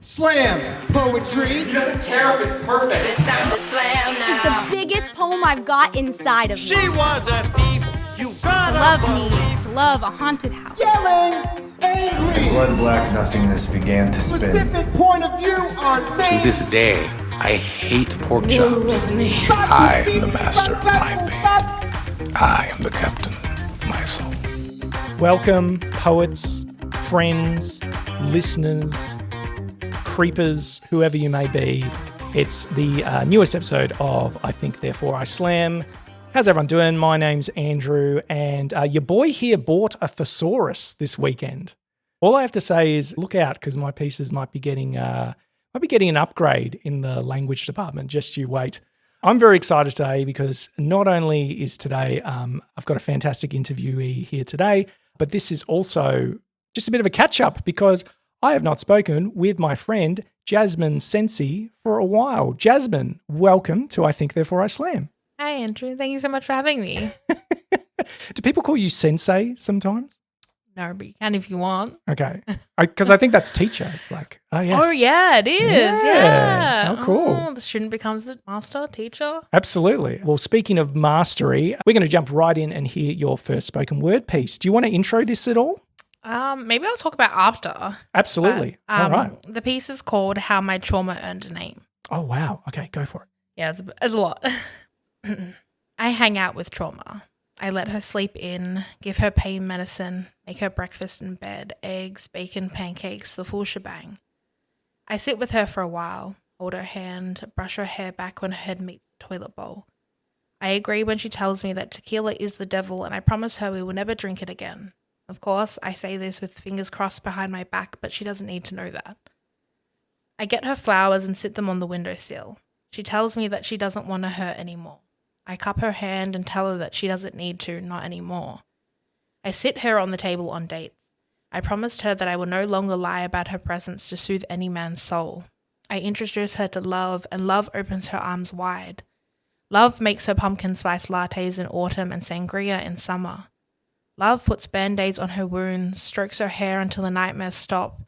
Slam poetry. He doesn't care if it's perfect. It's time to slam now. It's the biggest poem I've got inside of me. She was a thief. You got To love means to love a haunted house. Yelling, angry. Blood black nothingness began to spin. Specific point of view on To things. this day, I hate pork chops. I am the master of my fate. I am the captain of my soul. Welcome, poets, friends, listeners, creepers, whoever you may be. It's the newest episode of I Think Therefore I Slam. How's everyone doing? My name's Andrew, and your boy here bought a thesaurus this weekend. All I have to say is look out, because my pieces might be getting an upgrade in the language department. Just you wait. I'm very excited today because not only is today I've got a fantastic interviewee here today, but this is also just a bit of a catch-up because I have not spoken with my friend Jasmine Cenci for a while. Jasmine, welcome to I Think Therefore I Slam. Hi, Andrew. Thank you so much for having me. Do people call you sensei sometimes? No, but you can if you want. Okay. Because I think that's teacher. It's like, oh, yes. Oh, yeah, it is. Yeah. How cool. Oh, the student becomes the master, teacher. Absolutely. Well, speaking of mastery, we're going to jump right in and hear your first spoken word piece. Do you want to intro this at all? Maybe I'll talk about after. Absolutely. But, all right. The piece is called How My Trauma Earned a Name. Oh, wow. Okay, go for it. Yeah, it's a lot. I hang out with trauma. I let her sleep in, give her pain medicine, make her breakfast in bed, eggs, bacon, pancakes, the full shebang. I sit with her for a while, hold her hand, brush her hair back when her head meets the toilet bowl. I agree when she tells me that tequila is the devil, and I promise her we will never drink it again. Of course, I say this with fingers crossed behind my back, but she doesn't need to know that. I get her flowers and sit them on the windowsill. She tells me that she doesn't want to hurt anymore. I cup her hand and tell her that she doesn't need to, not anymore. I sit her on the table on dates. I promised her that I will no longer lie about her presence to soothe any man's soul. I introduce her to love, and love opens her arms wide. Love makes her pumpkin spice lattes in autumn and sangria in summer. Love puts band-aids on her wounds, strokes her hair until the nightmares stop.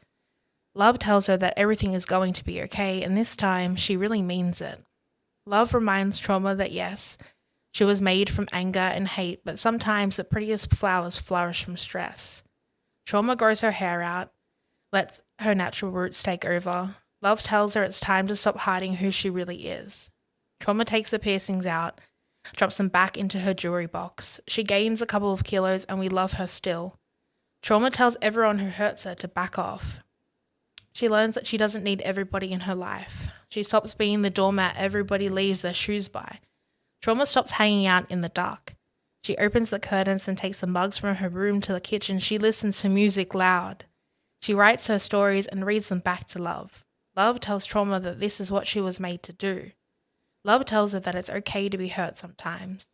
Love tells her that everything is going to be okay, and this time she really means it. Love reminds trauma that yes, she was made from anger and hate, but sometimes the prettiest flowers flourish from stress. Trauma grows her hair out, lets her natural roots take over. Love tells her it's time to stop hiding who she really is. Trauma takes the piercings out, drops them back into her jewelry box. She gains a couple of kilos and we love her still. Trauma tells everyone who hurts her to back off. She learns that she doesn't need everybody in her life. She stops being the doormat everybody leaves their shoes by. Trauma stops hanging out in the dark. She opens the curtains and takes the mugs from her room to the kitchen. She listens to music loud. She writes her stories and reads them back to Love. Love tells Trauma that this is what she was made to do. Love tells her that it's okay to be hurt sometimes.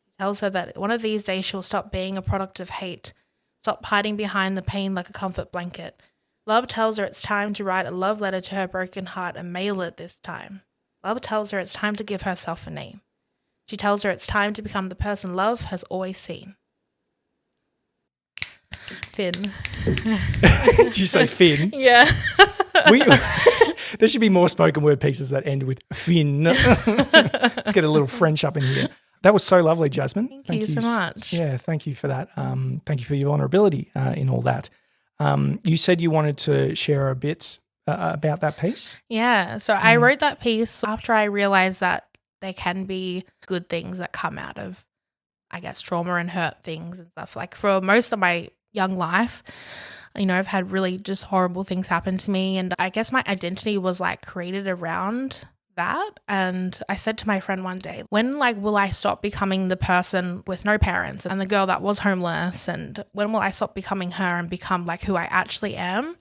She tells her that one of these days she'll stop being a product of hate, stop hiding behind the pain like a comfort blanket. Love tells her it's time to write a love letter to her broken heart and mail it this time. Love tells her it's time to give herself a name. She tells her it's time to become the person love has always seen. Finn. Did you say Finn? Yeah. There should be more spoken word pieces that end with Finn. Let's get a little French up in here. That was so lovely, Jasmine. Thank you so much. Yeah, thank you for that. Thank you for your vulnerability in all that. You said you wanted to share a bit about that piece. Yeah. So I wrote that piece after I realized that there can be good things that come out of, I guess, trauma and hurt things and stuff. Like for most of my young life, you know, I've had really just horrible things happen to me. And I guess my identity was like created around that. And I said to my friend one day, when will I stop becoming the person with no parents and the girl that was homeless? And when will I stop becoming her and become like who I actually am?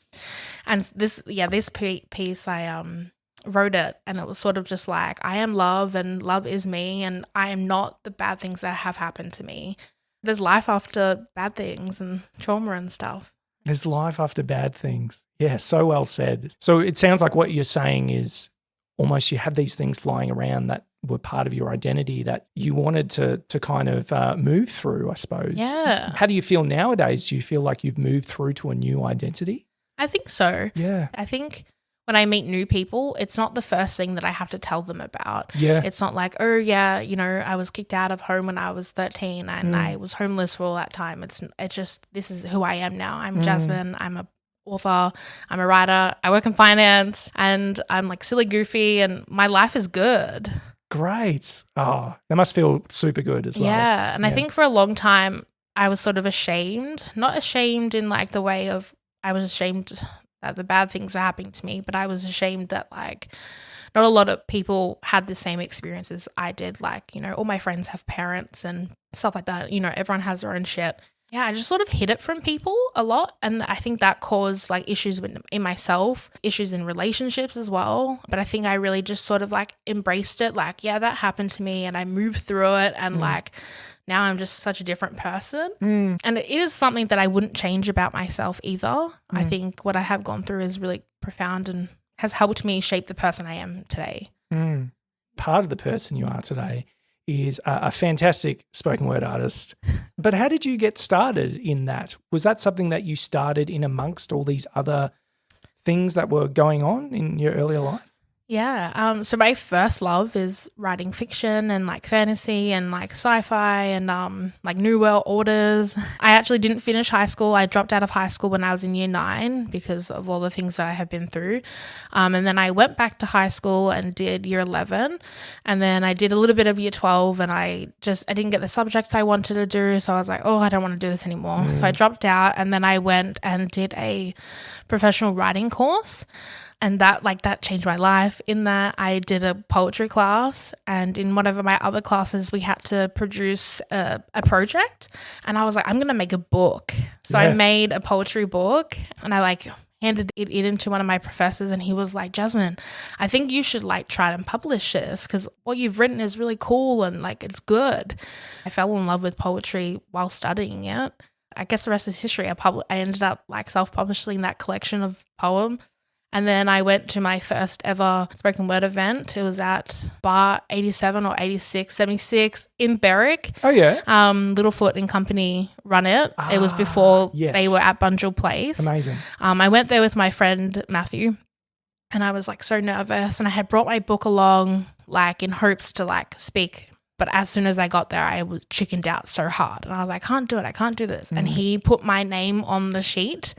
And this piece, I wrote it and it was sort of just like, I am love and love is me and I am not the bad things that have happened to me. There's life after bad things and trauma and stuff. There's life after bad things. Yeah, so well said. So it sounds like what you're saying is almost you had these things lying around that were part of your identity that you wanted to kind of move through, I suppose. Yeah. How do you feel nowadays? Do you feel like you've moved through to a new identity? I think so. Yeah. I think when I meet new people, it's not the first thing that I have to tell them about. Yeah. It's not like, oh yeah, I was kicked out of home when I was 13 and I was homeless for all that time. It's just, this is who I am now. I'm Jasmine. I'm a author. I'm a writer. I work in finance and I'm like silly goofy and my life is good. Great. Oh, that must feel super good as well. Yeah. And I think for a long time, I was sort of ashamed, not ashamed in like the way of I was ashamed that the bad things are happening to me, but I was ashamed that like not a lot of people had the same experiences I did. Like, all my friends have parents and stuff like that. Everyone has their own shit. Yeah, I just sort of hid it from people a lot. And I think that caused like issues in myself, issues in relationships as well. But I think I really just sort of like embraced it. Like, yeah, that happened to me and I moved through it. And like now I'm just such a different person. And it is something that I wouldn't change about myself either. I think what I have gone through is really profound and has helped me shape the person I am today. Part of the person you are today is a fantastic spoken word artist. But how did you get started in that? Was that something that you started in amongst all these other things that were going on in your earlier life? Yeah. So my first love is writing fiction and like fantasy and like sci-fi and like New World Orders. I actually didn't finish high school. I dropped out of high school when I was in year 9 because of all the things that I have been through. And then I went back to high school and did year 11. And then I did a little bit of year 12 and I didn't get the subjects I wanted to do. So I was like, oh, I don't want to do this anymore. So I dropped out and then I went and did a professional writing course. And that changed my life. In that, I did a poetry class, and in one of my other classes, we had to produce a project. And I was like, I'm going to make a book. So I made a poetry book, and I like handed it into one of my professors, and he was like, Jasmine, I think you should like try to publish this because what you've written is really cool and like it's good. I fell in love with poetry while studying it. I guess the rest is history. I ended up like self-publishing that collection of poems. And then I went to my first ever spoken word event. It was at Bar 87 or 86, 76 in Berwick. Oh, yeah. Littlefoot and Company run it. It was before they were at Bunjil Place. Amazing. I went there with my friend Matthew and I was like so nervous and I had brought my book along like in hopes to like speak. But as soon as I got there, I was chickened out so hard. And I was like, I can't do it. I can't do this. And he put my name on the sheet.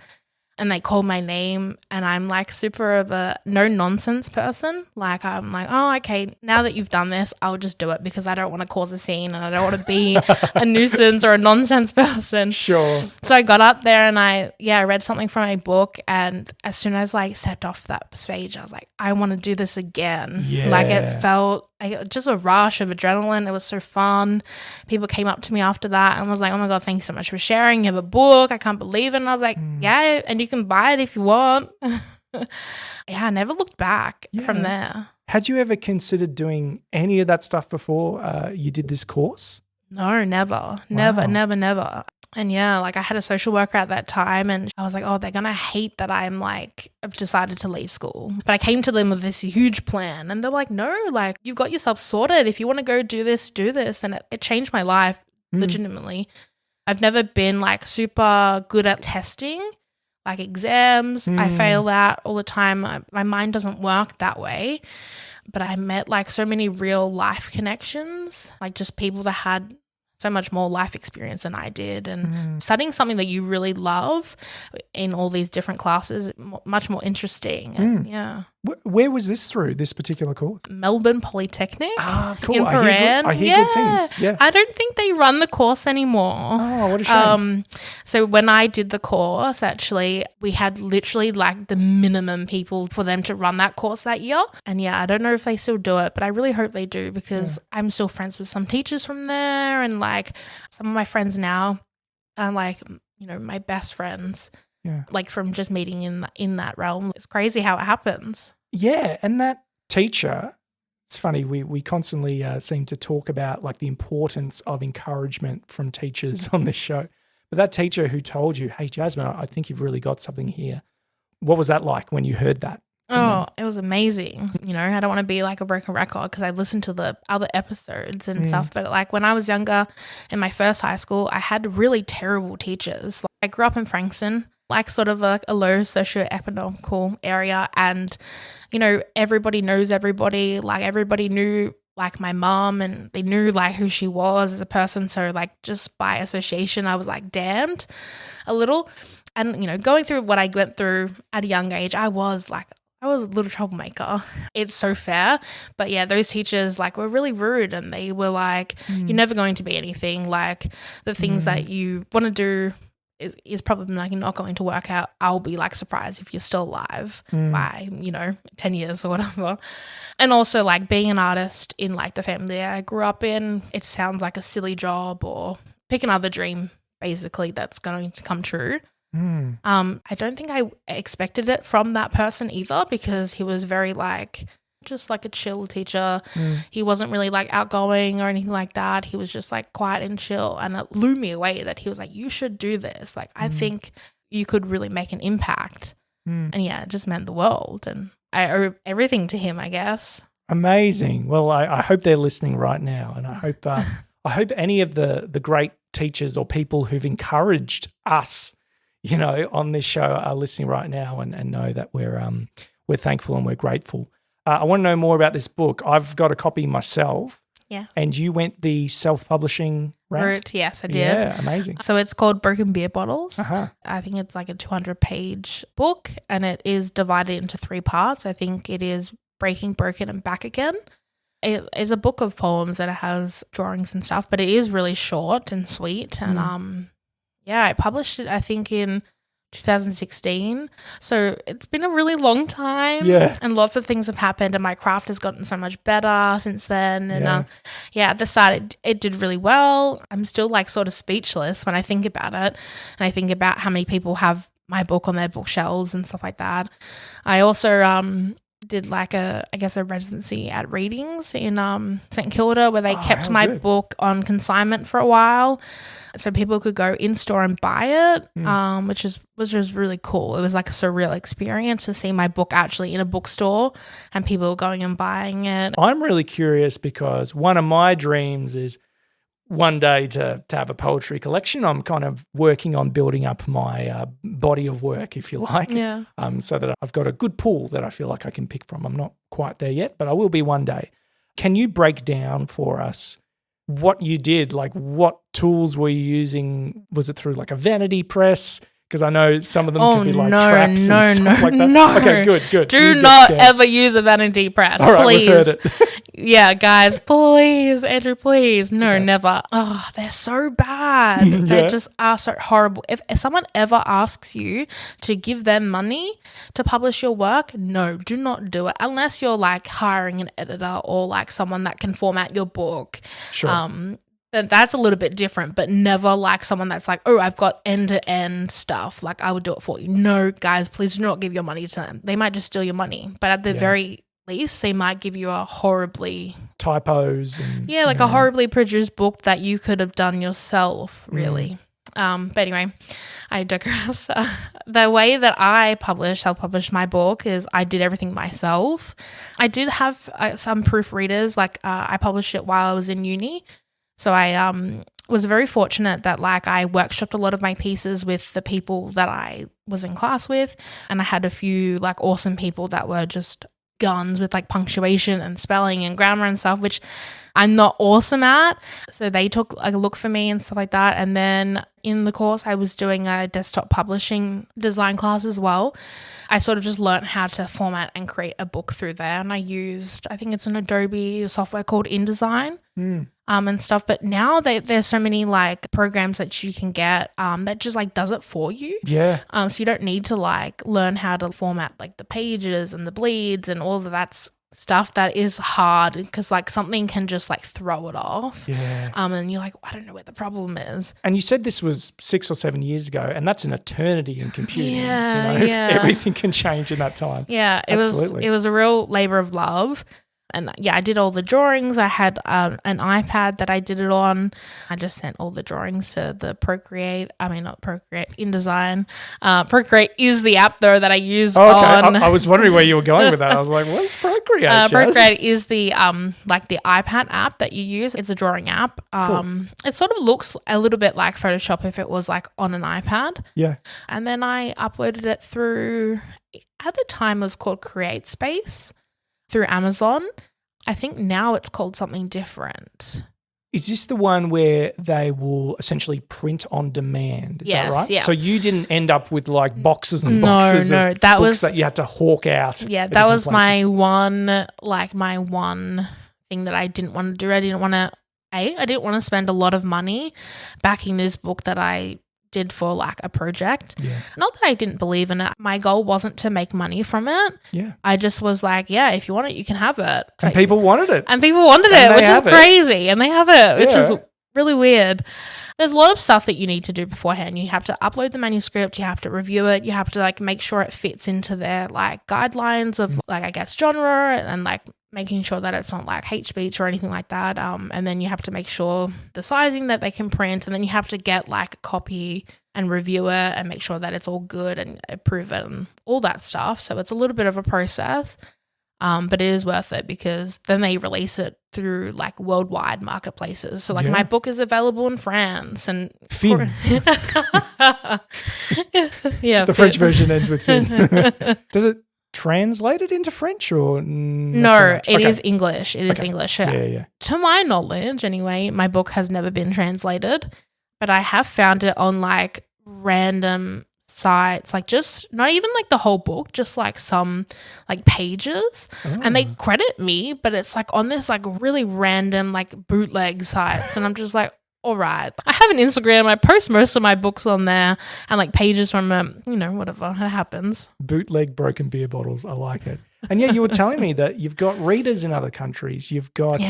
And they called my name and I'm like super of a no nonsense person. Like I'm like, oh, okay, now that you've done this, I'll just do it because I don't want to cause a scene and I don't want to be a nuisance or a nonsense person. Sure. So I got up there and I read something from my book and as soon as I stepped off that stage, I was like, I want to do this again. Yeah. Like it felt just a rush of adrenaline. It was so fun. People came up to me after that and was like, oh my God, thank you so much for sharing. You have a book. I can't believe it. And I was like, yeah, and you can buy it if you want. I never looked back from there. Had you ever considered doing any of that stuff before you did this course? No, never. Never. And like I had a social worker at that time and I was like, oh, they're going to hate that I've decided to leave school. But I came to them with this huge plan and they're like, no, like you've got yourself sorted. If you want to go do this, do this. And it changed my life legitimately. I've never been like super good at testing, like exams. I fail out all the time. My mind doesn't work that way. But I met like so many real life connections, like just people that had so much more life experience than I did and studying something that you really love in all these different classes, much more interesting. And Where was this through, this particular course? Melbourne Polytechnic. Ah, cool. In Paran. I hear good things. Yeah. I don't think they run the course anymore. Oh, what a shame. So when I did the course, actually, we had literally like the minimum people for them to run that course that year. And I don't know if they still do it, but I really hope they do because I'm still friends with some teachers from there and like some of my friends now are like, my best friends. Yeah. Like from just meeting in that realm. It's crazy how it happens. Yeah. And that teacher, it's funny, we constantly seem to talk about like the importance of encouragement from teachers on this show. But that teacher who told you, hey, Jasmine, I think you've really got something here. What was that like when you heard that? Oh, it was amazing. I don't want to be like a broken record because I've listened to the other episodes and stuff. But like when I was younger in my first high school, I had really terrible teachers. Like, I grew up in Frankston like sort of a low socioeconomical area, and everybody knows everybody. Like everybody knew like my mom, and they knew like who she was as a person. So like just by association, I was like damned a little. And going through what I went through at a young age, I was a little troublemaker. It's so fair. But yeah, those teachers like were really rude, and they were like, you're never going to be anything. Like the things that you want to do is probably like not going to work out. I'll be like surprised if you're still alive by 10 years or whatever. And also like being an artist in like the family that I grew up in, it sounds like a silly job, or pick another dream basically that's going to come true. I don't think I expected it from that person either, because he was very like just like a chill teacher. He wasn't really like outgoing or anything like that. He was just like quiet and chill, and it blew me away that he was like, you should do this. Like I think you could really make an impact. And yeah, it just meant the world, and I owe everything to him, I guess. Amazing. Well, I hope they're listening right now, and I hope any of the great teachers or people who've encouraged us on this show are listening right now and know that we're thankful and we're grateful. I want to know more about this book. I've got a copy myself. Yeah. And you went the self-publishing route? Yes, I did. Yeah, amazing. So it's called Broken Beer Bottles. Uh-huh. I think it's like a 200-page book, and it is divided into 3 parts. I think it is Breaking, Broken, and Back Again. It is a book of poems, and it has drawings and stuff, but it is really short and sweet. And I published it, I think, in 2016. So it's been a really long time. Yeah. And lots of things have happened, and my craft has gotten so much better since then. And at the start, it did really well. I'm still like sort of speechless when I think about it. And I think about how many people have my book on their bookshelves and stuff like that. I also did like a residency at Readings in St Kilda, where they kept my book on consignment for a while, so people could go in store and buy it, which was really cool. It was like a surreal experience to see my book actually in a bookstore and people going and buying it. I'm really curious because one of my dreams is one day to have a poetry collection. I'm kind of working on building up my body of work, if you like, so that I've got a good pool that I feel like I can pick from. I'm not quite there yet, but I will be one day. Can you break down for us what you did? Like what tools were you using? Was it through like a vanity press? Because I know some of them can be like traps and stuff like that. No. Okay, good. Do not ever use a vanity press, all right, please. we've heard it. Yeah, guys, please, Andrew, please. No, never. Oh, they're so bad. They just are so horrible. If someone ever asks you to give them money to publish your work, no, do not do it. Unless you're like hiring an editor or like someone that can format your book. Sure. Then that's a little bit different, but never like someone that's like, oh, I've got end-to-end stuff. Like I would do it for you. No, guys, please do not give your money to them. They might just steal your money. But at the very least, they might give you a horribly typos and a horribly produced book that you could have done yourself, really. But anyway, I digress. The way that I self-published my book is I did everything myself. I did have some proofreaders. Like I published it while I was in uni. So I was very fortunate that like I workshopped a lot of my pieces with the people that I was in class with, and I had a few like awesome people that were just guns with like punctuation and spelling and grammar and stuff, which I'm not awesome at. So they took like a look for me and stuff like that. And then in the course, I was doing a desktop publishing design class as well. I sort of just learned how to format and create a book through there. And I used, I think it's an Adobe software called InDesign and stuff. But now there's so many like programs that you can get that just like does it for you. Yeah. So you don't need to like learn how to format like the pages and the bleeds and all of that stuff that is hard, because like something can just like throw it off. Yeah. And you're like, I don't know what the problem is. And you said this was 6 or 7 years ago, and that's an eternity in computing. Yeah, you know, yeah. Everything can change in that time. Yeah, Absolutely. It was a real labor of love. And yeah, I did all the drawings. I had an iPad that I did it on. I just sent all the drawings to the InDesign. Procreate is the app though that I use on. I was wondering where you were going with that. I was like, what's Procreate? Jazz? Procreate is the like the iPad app that you use. It's a drawing app. Cool. It sort of looks a little bit like Photoshop if it was like on an iPad. Yeah. And then I uploaded it through, at the time it was called CreateSpace, through Amazon. I think now it's called something different. Is this the one where they will essentially print on demand? Is that right? Yeah. So you didn't end up with like boxes and boxes of books that you had to hawk out. Yeah, that was my one thing that I didn't want to do. I didn't want to spend a lot of money backing this book that I did for like a project. Yeah. Not that I didn't believe in it. My goal wasn't to make money from it. Yeah. I just was like, yeah, if you want it, you can have it. And people wanted it. And people wanted it, which is crazy. And they have it, which is really weird. There's a lot of stuff that you need to do beforehand. You have to upload the manuscript, you have to review it, you have to like make sure it fits into their like guidelines of like, I guess, genre, and like making sure that it's not like hate speech or anything like that. And then you have to make sure the sizing that they can print, and then you have to get like a copy and review it and make sure that it's all good and approve it and all that stuff. So it's a little bit of a process, but it is worth it because then they release it through like worldwide marketplaces. So like my book is available in France and Fin. Yeah, the French version ends with Fin. Does it translate it into French or no? It is English. It is English. Yeah. To my knowledge, anyway, my book has never been translated, but I have found it on like random sites, like just not even like the whole book, just like some like pages, and they credit me, but it's like on this like really random like bootleg sites, and I'm just like, all right. I have an Instagram. I post most of my books on there and like pages from whatever. It happens. Bootleg broken beer bottles. I like it. And yeah, you were telling me that you've got readers in other countries. You've got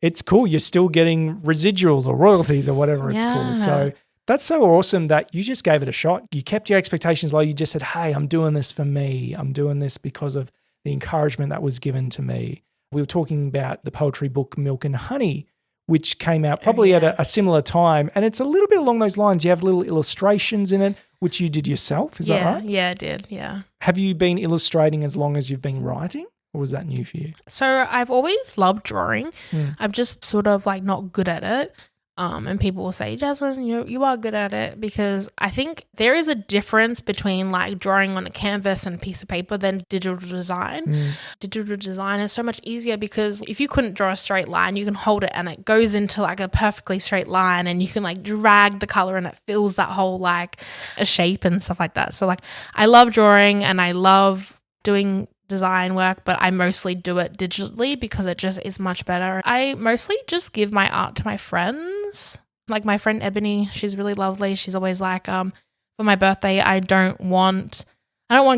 it's cool. You're still getting residuals or royalties or whatever it's called. So that's so awesome that you just gave it a shot. You kept your expectations low. You just said, hey, I'm doing this for me. I'm doing this because of the encouragement that was given to me. We were talking about the poetry book Milk and Honey, which came out probably at a similar time. And it's a little bit along those lines. You have little illustrations in it, which you did yourself. Is that right? Yeah, I did. Yeah. Have you been illustrating as long as you've been writing, or was that new for you? So I've always loved drawing. I'm just sort of like not good at it. And people will say, Jasmine, you are good at it, because I think there is a difference between like drawing on a canvas and a piece of paper than digital design. Digital design is so much easier because if you couldn't draw a straight line, you can hold it and it goes into like a perfectly straight line, and you can like drag the color and it fills that whole like a shape and stuff like that. So like I love drawing and I love doing design work, but I mostly do it digitally because it just is much better. I mostly just give my art to my friends. Like my friend Ebony, she's really lovely. She's always like, for my birthday, I don't want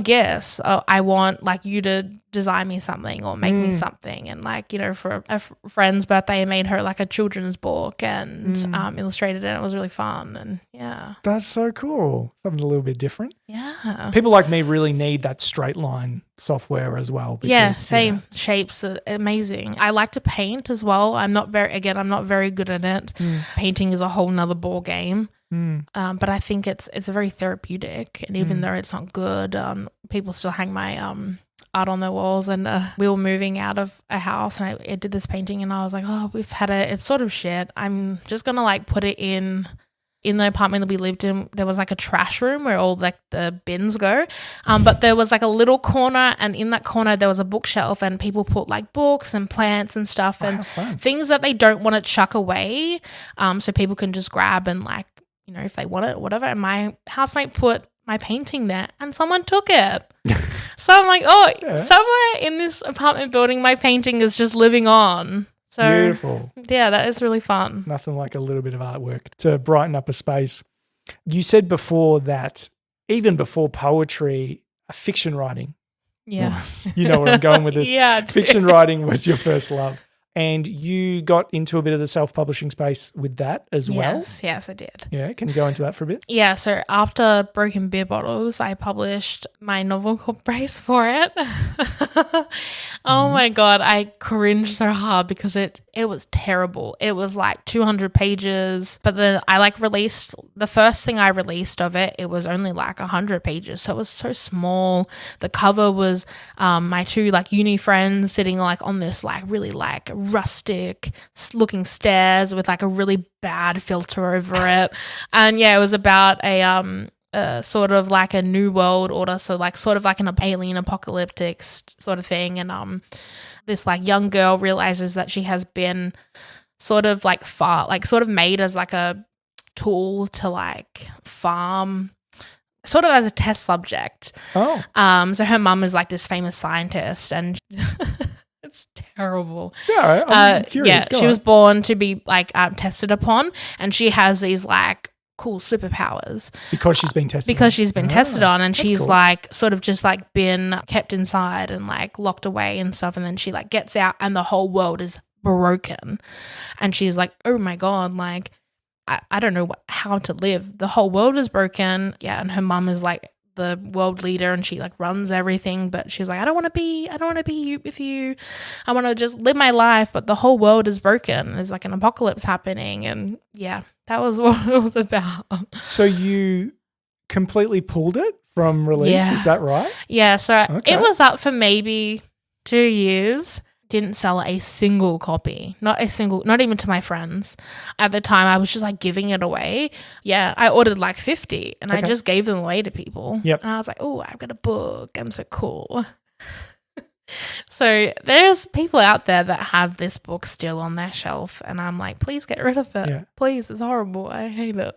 gifts. I want like you to design me something or make me something. And like, for a friend's birthday, I made her like a children's book and illustrated it. It was really fun. And yeah. That's so cool. Something a little bit different. Yeah. People like me really need that straight line software as well. Because, same. Shapes are amazing. I like to paint as well. I'm not very good at it. Painting is a whole nother ball game. But I think it's very therapeutic, and even though it's not good, people still hang my art on their walls. And we were moving out of a house, and I did this painting, and I was like, oh, it's sort of shit. I'm just gonna like put it in the apartment that we lived in. There was like a trash room where all like the bins go, but there was like a little corner, and in that corner there was a bookshelf, and people put like books and plants and stuff and things that they don't want to chuck away, so people can just grab and like, if they want it, whatever. And my housemate put my painting there and someone took it. So I'm like, somewhere in this apartment building, my painting is just living on. So beautiful. Yeah, that is really fun. Nothing like a little bit of artwork to brighten up a space. You said before that even before poetry, fiction writing. Yeah. You know where I'm going with this. Yeah. Fiction writing was your first love. and you got into a bit of the self-publishing space with that as well. Yes, I did. Yeah, can you go into that for a bit? Yeah, so after Broken Beer Bottles, I published my novel called Brace for It. Oh my God, I cringed so hard because it was terrible. It was like 200 pages, but then I released, the first thing I released of it, it was only like 100 pages. So it was so small. The cover was my two uni friends sitting on this really rustic looking stairs with a really bad filter over it. And yeah, it was about a sort of a new world order, so sort of an alien apocalyptic sort of thing. And this young girl realizes that she has been sort of sort of made as a tool to farm, sort of as a test subject. Oh. So her mum is this famous scientist, and it's terrible. Yeah, I'm curious. Yeah, she was born to be tested upon, and she has these cool superpowers because she's been tested. Because she's been tested on, and she's cool. Sort of just been kept inside and locked away and stuff, and then she gets out, and the whole world is broken, and she's oh my God, I don't know how to live. The whole world is broken. Yeah, and her mum is the world leader, and she runs everything, but she was I don't want to be with you. I want to just live my life, but the whole world is broken. There's an apocalypse happening, and yeah, that was what it was about. So you completely pulled it from release, Yeah. is that right? Yeah, so Okay. it was up for maybe 2 years. Didn't sell a single copy, not even to my friends. At the time, I was just giving it away. Yeah, I ordered 50, and I Okay. just gave them away to people. Yep. And I was oh, I've got a book. I'm so cool. So there's people out there that have this book still on their shelf, and I'm please get rid of it. Yeah. Please, it's horrible. I hate it.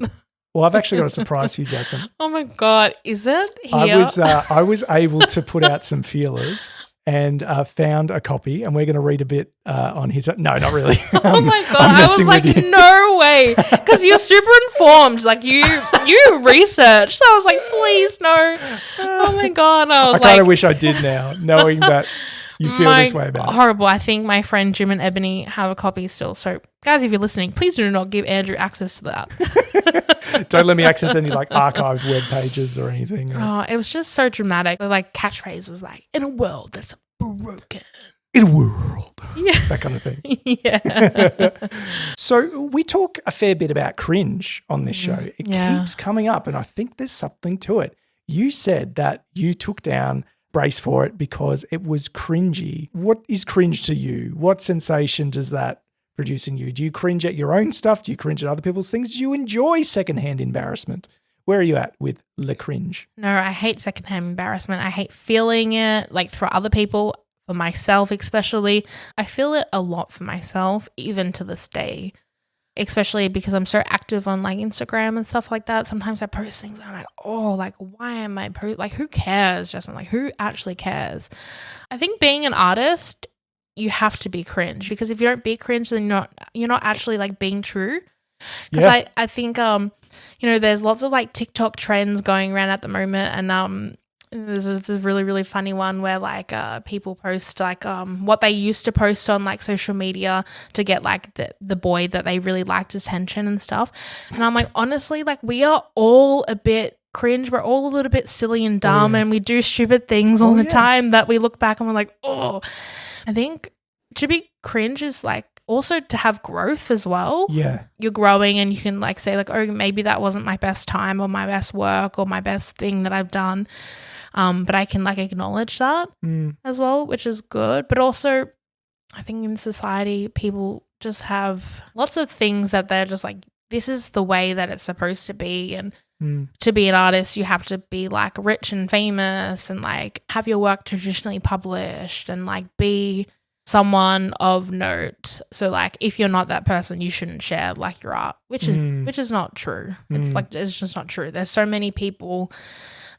Well, I've actually got a surprise for you, Jasmine. Oh my God, is it here? I was able to put out some feelers and found a copy, and we're going to read a bit on his. No, not really. Oh my God, I'm I was messing with you. no way. Because you're super informed. You researched. So I was please, no. Oh my God. I was I kind of wish I did now, knowing that you feel this way about it. Horrible. I think my friend Jim and Ebony have a copy still. So guys, if you're listening, please do not give Andrew access to that. Don't let me access any archived web pages or anything. Oh, it was just so dramatic. The catchphrase was in a world that's broken. In a world. Yeah. That kind of thing. Yeah. So we talk a fair bit about cringe on this show. It Yeah. keeps coming up, and I think there's something to it. You said that you took down Brace for It because it was cringy. What is cringe to you? What sensation does that produce in you? Do you cringe at your own stuff? Do you cringe at other people's things? Do you enjoy secondhand embarrassment? Where are you at with le cringe? No, I hate secondhand embarrassment. I hate feeling it, for other people, for myself especially. I feel it a lot for myself, even to this day, especially because I'm so active on Instagram and stuff like that. Sometimes I post things and I'm oh, why am I who cares, Jasmine? Who actually cares? I think being an artist, you have to be cringe, because if you don't be cringe, then you're not actually being true. Because Yeah. I think there's lots of TikTok trends going around at the moment, and there's this really, really funny one where people post what they used to post on social media to get the boy that they really liked attention and stuff. And I'm honestly, we are all a bit cringe. We're all a little bit silly and dumb, and we do stupid things all the time that we look back and we're oh. I think to be cringe is also to have growth as well. Yeah. You're growing, and you can say oh, maybe that wasn't my best time or my best work or my best thing that I've done. But I can acknowledge that as well, which is good. But also I think in society, people just have lots of things that they're just this is the way that it's supposed to be. And to be an artist, you have to be rich and famous and have your work traditionally published and be someone of note. So if you're not that person, you shouldn't share your art, which is not true. It's it's just not true. There's so many people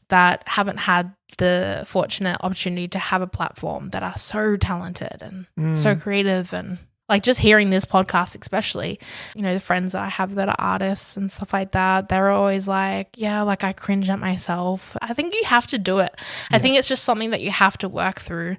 that haven't had the fortunate opportunity to have a platform that are so talented and so creative, and just hearing this podcast, especially, the friends that I have that are artists and stuff like that, they're always I cringe at myself. I think you have to do it. I think it's just something that you have to work through.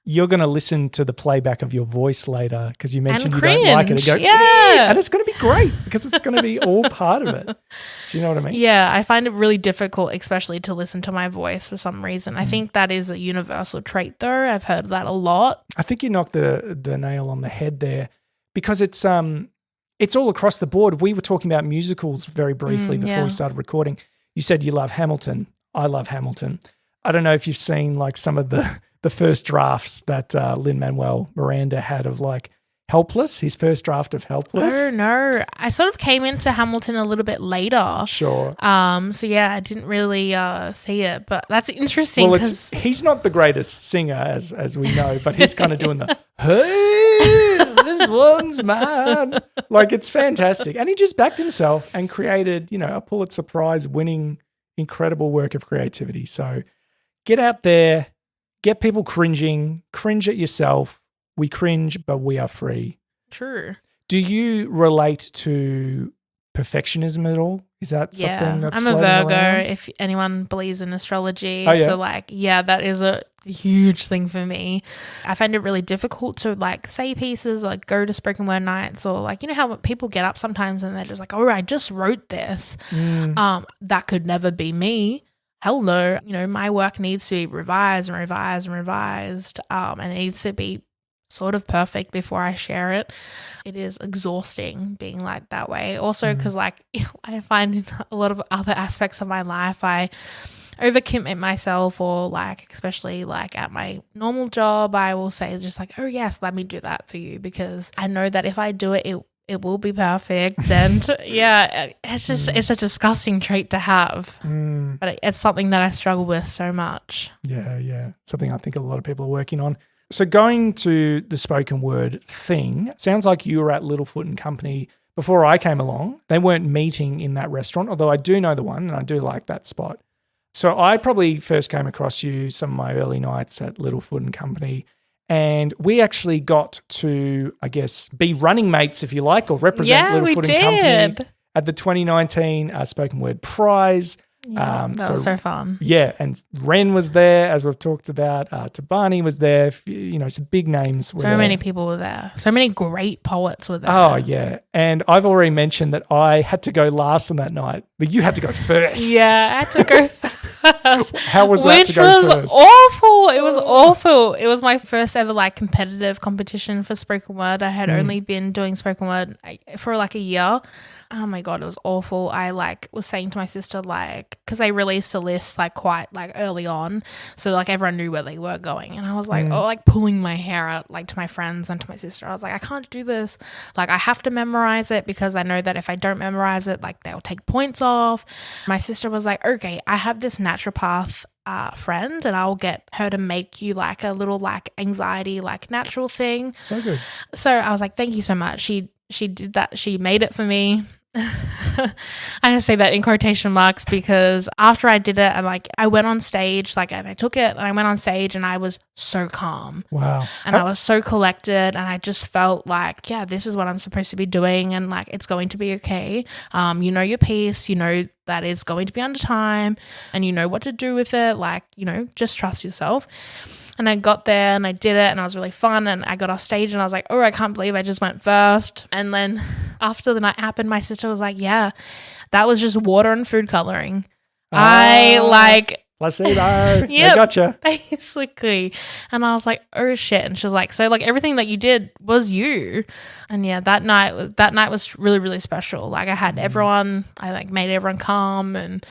you're going to listen to the playback of your voice later because you mentioned you cringe. don't like it and go, Yeah. and it's going to be great because it's going to be all part of it. Do you know what I mean? Yeah, I find it really difficult, especially to listen to my voice for some reason. I think that is a universal trait, though. I've heard that a lot. I think you knocked the nail on the head there because it's all across the board. We were talking about musicals very briefly before we started recording. You said you love Hamilton. I love Hamilton. I don't know if you've seen like some of the first drafts that Lin-Manuel Miranda had of like Helpless, his first draft of Helpless. No. I sort of came into Hamilton a little bit later. Sure. So yeah, I didn't really see it, but that's interesting Well, because he's not the greatest singer as we know, but he's kind of doing the, hey, this one's mine. Like it's fantastic. And he just backed himself and created, a Pulitzer Prize winning incredible work of creativity. So get out there, get people cringing, cringe at yourself. We cringe, but we are free. True. Do you relate to perfectionism at all? Is that something that's I'm a floating Virgo, around? if anyone believes in astrology. Oh, yeah. So that is a huge thing for me. I find it really difficult to like say pieces, like go to spoken word nights, or like, how people get up sometimes and they're just like, oh, I just wrote this. That could never be me. Hell no. My work needs to be revised and revised and revised. And it needs to be sort of perfect before I share it. It is exhausting being like that way. Also, because like I find in a lot of other aspects of my life, I overcommit myself, or like, especially like at my normal job, I will say just like, oh yes, let me do that for you, because I know that if I do it, it will be perfect. And yeah, it's just, it's a disgusting trait to have, but it's something that I struggle with so much. Yeah. Something I think a lot of people are working on. So going to the spoken word thing, sounds like you were at Littlefoot and Company before I came along. They weren't meeting in that restaurant, although I do know the one and I do like that spot. So I probably first came across you some of my early nights at Littlefoot and Company, and we actually got to, I guess, be running mates, if you like, or represent Littlefoot and Company at the 2019 Spoken Word Prize. Yeah, that was so fun. Yeah, and Ren was there, as we've talked about. Doane was there. Some big names were there. So many people were there. So many great poets were there. Oh, yeah. And I've already mentioned that I had to go last on that night, but you had to go first. Yeah, I had to go first. How was that to go first? Which was awful. It was awful. It was my first ever like competitive competition for spoken word. I had only been doing spoken word for like a year. Oh my God, it was awful. I like was saying to my sister, like, because they released a list like quite like early on, so like everyone knew where they were going, and I was like, like pulling my hair out like to my friends and to my sister. I was like, I can't do this. Like I have to memorize it because I know that if I don't memorize it, like they'll take points off. My sister was like, okay, I have this naturopath friend and I'll get her to make you like a little like anxiety like natural thing. So good. So I was like, thank you so much. She did that. She made it for me. I just say that in quotation marks because after I did it and like I went on stage, like, and I took it and I went on stage and I was so calm. Wow. And I was so collected and I just felt like, yeah, this is what I'm supposed to be doing and like it's going to be okay. You know your piece, you know that it's going to be under time and you know what to do with it. Like, just trust yourself. And I got there and I did it and it was really fun and I got off stage and I was like, oh, I can't believe I just went first. And then after the night happened, my sister was like, yeah, that was just water and food coloring. I like... Placebo. Yeah, I gotcha. Basically. And I was like, oh shit. And she was like, so like everything that you did was you. And yeah, that night was really, really special. Like I had everyone, I like made everyone calm and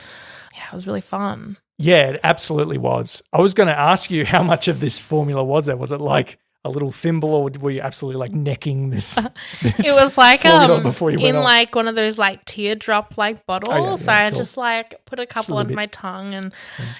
yeah, it was really fun. Yeah, it absolutely was. I was going to ask you how much of this formula was there. Was it like a little thimble or were you absolutely like necking this it was like before you went in on? like one of those like teardrop like bottles. So I just like put a couple under my tongue and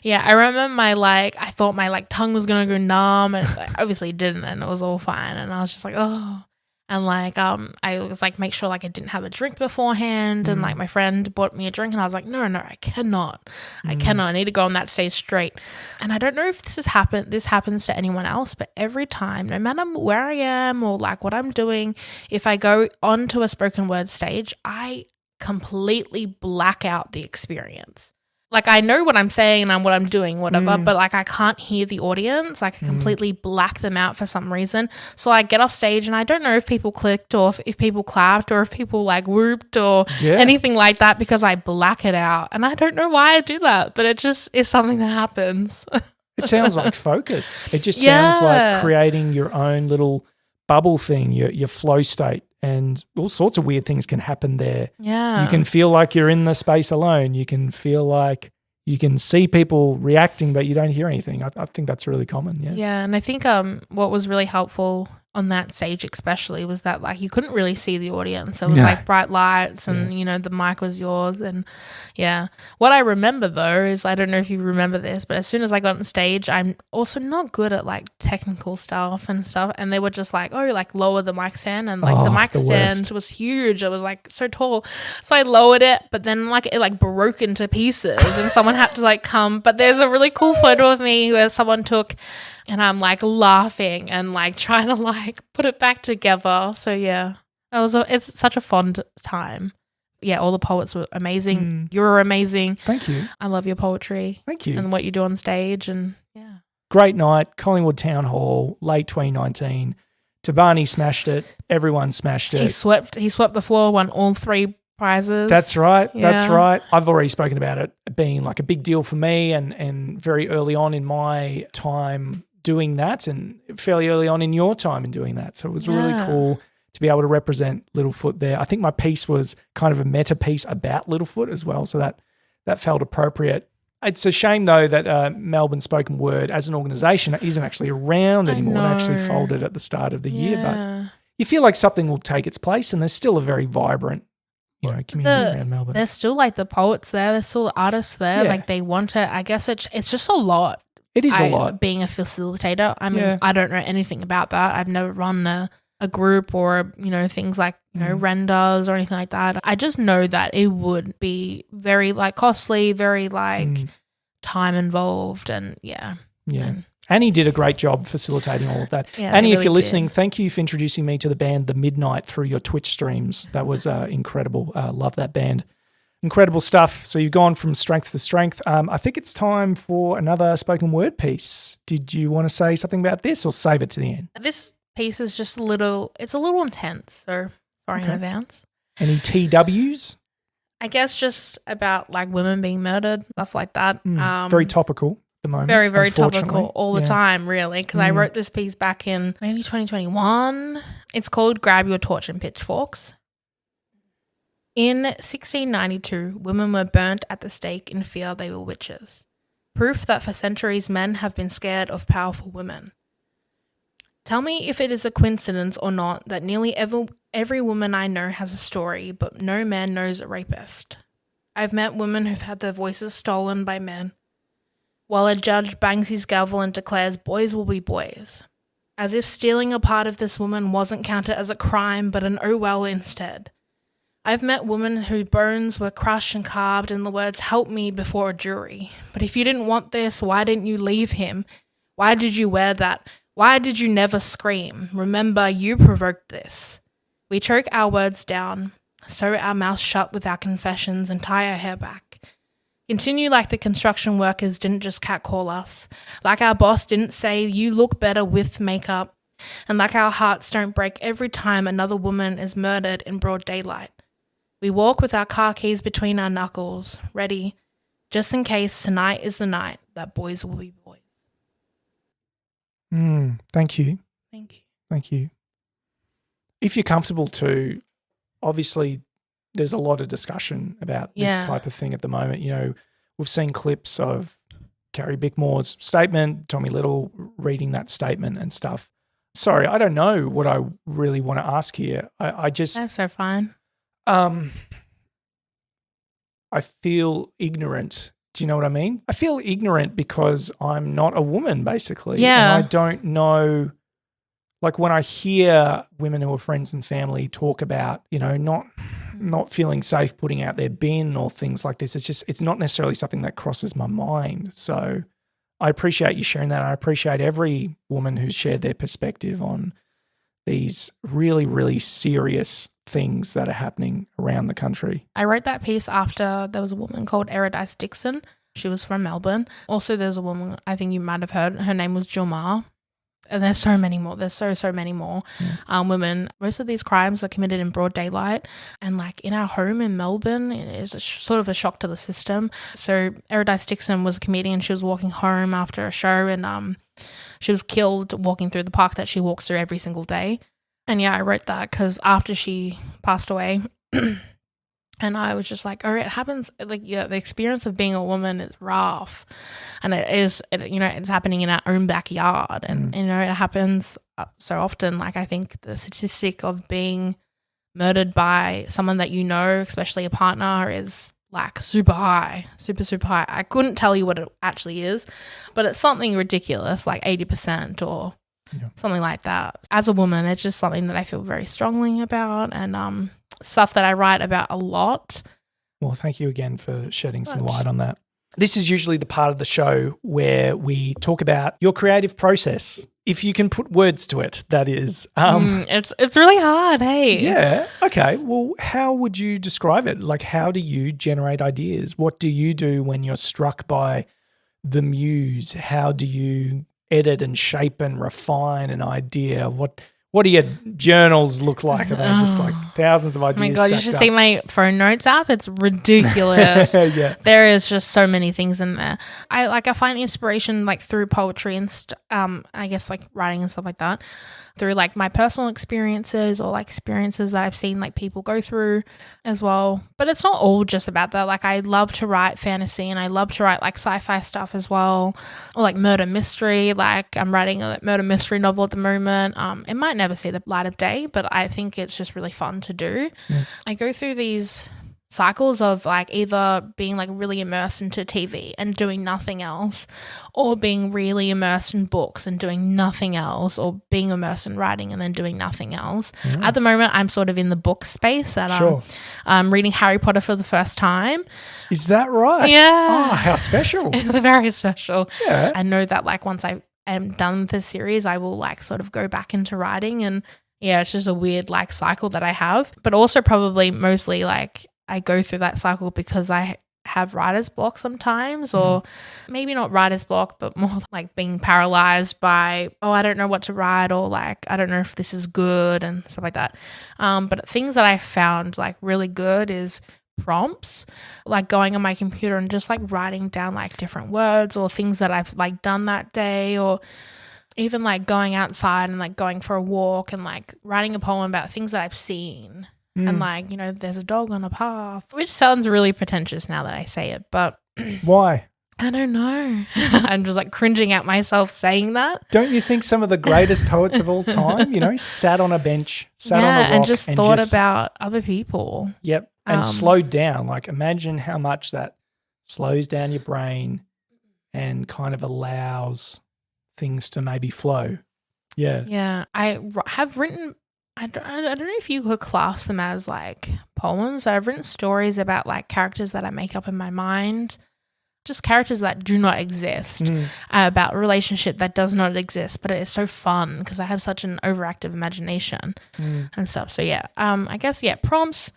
yeah, I remember I thought my like tongue was going to go numb and obviously it didn't and it was all fine and I was just like, oh. And like I was like make sure like I didn't have a drink beforehand and like my friend bought me a drink and I was like no I cannot I need to go on that stage straight. And I don't know if this happens to anyone else, but every time, no matter where I am or like what I'm doing, if I go onto a spoken word stage, I completely black out the experience. like I know what I'm saying and what I'm doing, whatever, but like I can't hear the audience. Like I completely black them out for some reason. So I get off stage and I don't know if people clicked or if people clapped or if people like whooped or anything like that because I black it out. And I don't know why I do that, but it just is something that happens. It sounds like focus. It just sounds like creating your own little bubble thing, your flow state, and all sorts of weird things can happen there. Yeah. You can feel like you're in the space alone. You can feel like you can see people reacting, but you don't hear anything. I think that's really common. Yeah. Yeah. And I think what was really helpful on that stage especially was that like you couldn't really see the audience. It was like bright lights and, you know, the mic was yours. And yeah. What I remember though is, I don't know if you remember this, but as soon as I got on stage, I'm also not good at like technical stuff and stuff. And they were just like, oh, like lower the mic stand. And like the mic stand was huge. It was like so tall. So I lowered it, but then like it like broke into pieces and someone had to like come. But there's a really cool photo of me where someone took, and I'm like laughing and like trying to like put it back together. So yeah, it's such a fond time. Yeah, all the poets were amazing. You were amazing. Thank you. I love your poetry. Thank you. And what you do on stage, and yeah. Great night, Collingwood Town Hall, late 2019. Doane smashed it. Everyone smashed it. He swept the floor, won all 3 prizes. That's right. Yeah. That's right. I've already spoken about it being like a big deal for me and very early on in my time doing that, and fairly early on in your time in doing that. So it was really cool to be able to represent Littlefoot there. I think my piece was kind of a meta piece about Littlefoot as well, so that felt appropriate. It's a shame though that Melbourne Spoken Word as an organisation isn't actually around anymore. It actually folded at the start of the year, but you feel like something will take its place, and there's still a very vibrant community around Melbourne. There's still like the poets there. There's still artists there. Yeah. Like they want it. I guess it's just a lot. It is a lot. Being a facilitator. I mean, I don't know anything about that. I've never run a group or, you know, things like, you know, renders or anything like that. I just know that it would be very like costly, very like time involved, and yeah. Annie did a great job facilitating all of that. Yeah, Annie, if really you're listening, thank you for introducing me to the band The Midnight through your Twitch streams. That was incredible. Love that band. Incredible stuff. So you've gone from strength to strength. I think it's time for another spoken word piece. Did you want to say something about this or save it to the end? This piece is just a little intense, so sorry in advance. Any TWs? I guess just about like women being murdered, stuff like that. Very topical at the moment. Very, very topical all the time, really, because I wrote this piece back in maybe 2021. It's called Grab Your Torch and Pitchforks. In 1692, women were burnt at the stake in fear they were witches. Proof that for centuries men have been scared of powerful women. Tell me if it is a coincidence or not that nearly every woman I know has a story, but no man knows a rapist. I've met women who've had their voices stolen by men, while a judge bangs his gavel and declares boys will be boys, as if stealing a part of this woman wasn't counted as a crime but an oh well instead. I've met women whose bones were crushed and carved in the words, help me, before a jury. But if you didn't want this, why didn't you leave him? Why did you wear that? Why did you never scream? Remember, you provoked this. We choke our words down, sew our mouths shut with our confessions and tie our hair back. Continue like the construction workers didn't just catcall us, like our boss didn't say you look better with makeup, and like our hearts don't break every time another woman is murdered in broad daylight. We walk with our car keys between our knuckles, ready, just in case tonight is the night that boys will be boys. Thank you. Thank you. Thank you. If you're comfortable to, obviously there's a lot of discussion about this type of thing at the moment. You know, we've seen clips of Carrie Bickmore's statement, Tommy Little reading that statement and stuff. Sorry, I don't know what I really want to ask here. I just... That's so fine. I feel ignorant. Do you know what I mean? I feel ignorant because I'm not a woman, basically. Yeah. And I don't know, like when I hear women who are friends and family talk about, you know, not feeling safe putting out their bin or things like this, it's not necessarily something that crosses my mind. So I appreciate you sharing that. I appreciate every woman who's shared their perspective on these really, really serious things that are happening around the country. I wrote that piece after there was a woman called Eridice Dixon She was from Melbourne. Also, there's a woman, I think you might have heard, her name was Jomar. And there's so many more. There's so many more women. Most of these crimes are committed in broad daylight. And like in our home in Melbourne, it is sort of a shock to the system. So Eredice Dixon was a comedian. She was walking home after a show and she was killed walking through the park that she walks through every single day. And yeah, I wrote that because after she passed away, and I was just like, oh, it happens. Like, yeah, the experience of being a woman is rough, and it's happening in our own backyard, and it happens so often. Like, I think the statistic of being murdered by someone that you know, especially a partner, is like super high. I couldn't tell you what it actually is, but it's something ridiculous, like 80% or something like that. As a woman, it's just something that I feel very strongly about, and stuff that I write about a lot. Well, thank you again for shedding some light on that. This is usually the part of the show where we talk about your creative process. If you can put words to it, that is. It's really hard, hey? Yeah. Okay. Well, how would you describe it? Like, how do you generate ideas? What do you do when you're struck by the muse? How do you edit and shape and refine an idea? What do your journals look like? Are they just like thousands of ideas? Oh my God, you should stacked see up? my phone notes app. It's ridiculous. Yeah. There is just so many things in there. I find inspiration like through poetry and I guess like writing and stuff like that, through like my personal experiences or like experiences that I've seen like people go through as well. But it's not all just about that. Like I love to write fantasy and I love to write like sci-fi stuff as well, or like murder mystery. Like I'm writing a murder mystery novel at the moment. It might never see the light of day, but I think it's just really fun to do. I go through these cycles of like either being like really immersed into TV and doing nothing else, or being really immersed in books and doing nothing else, or being immersed in writing and then doing nothing else. At the moment, I'm sort of in the book space and I'm reading Harry Potter for the first time. Is that right? Yeah. Oh, how special. It's very special. Yeah. I know that like once I am done with the series, I will like sort of go back into writing, and yeah, it's just a weird like cycle that I have, but also probably mostly like I go through that cycle because I have writer's block sometimes, or maybe not writer's block, but more like being paralyzed by, I don't know what to write, or like, I don't know if this is good and stuff like that. But things that I found like really good is prompts, like going on my computer and just like writing down like different words or things that I've like done that day, or even like going outside and like going for a walk and like writing a poem about things that I've seen. And like, there's a dog on a path, which sounds really pretentious now that I say it, but Why? I don't know. I'm just like cringing at myself saying that. Don't you think some of the greatest poets of all time, sat on a bench, sat on a rock and just thought about other people. Yep. And slowed down. Like imagine how much that slows down your brain and kind of allows things to maybe flow. Yeah. Yeah. I have written, I don't know if you could class them as like poems. So I've written stories about like characters that I make up in my mind, just characters that do not exist, about a relationship that does not exist, but it is so fun because I have such an overactive imagination and stuff. So yeah, I guess, prompts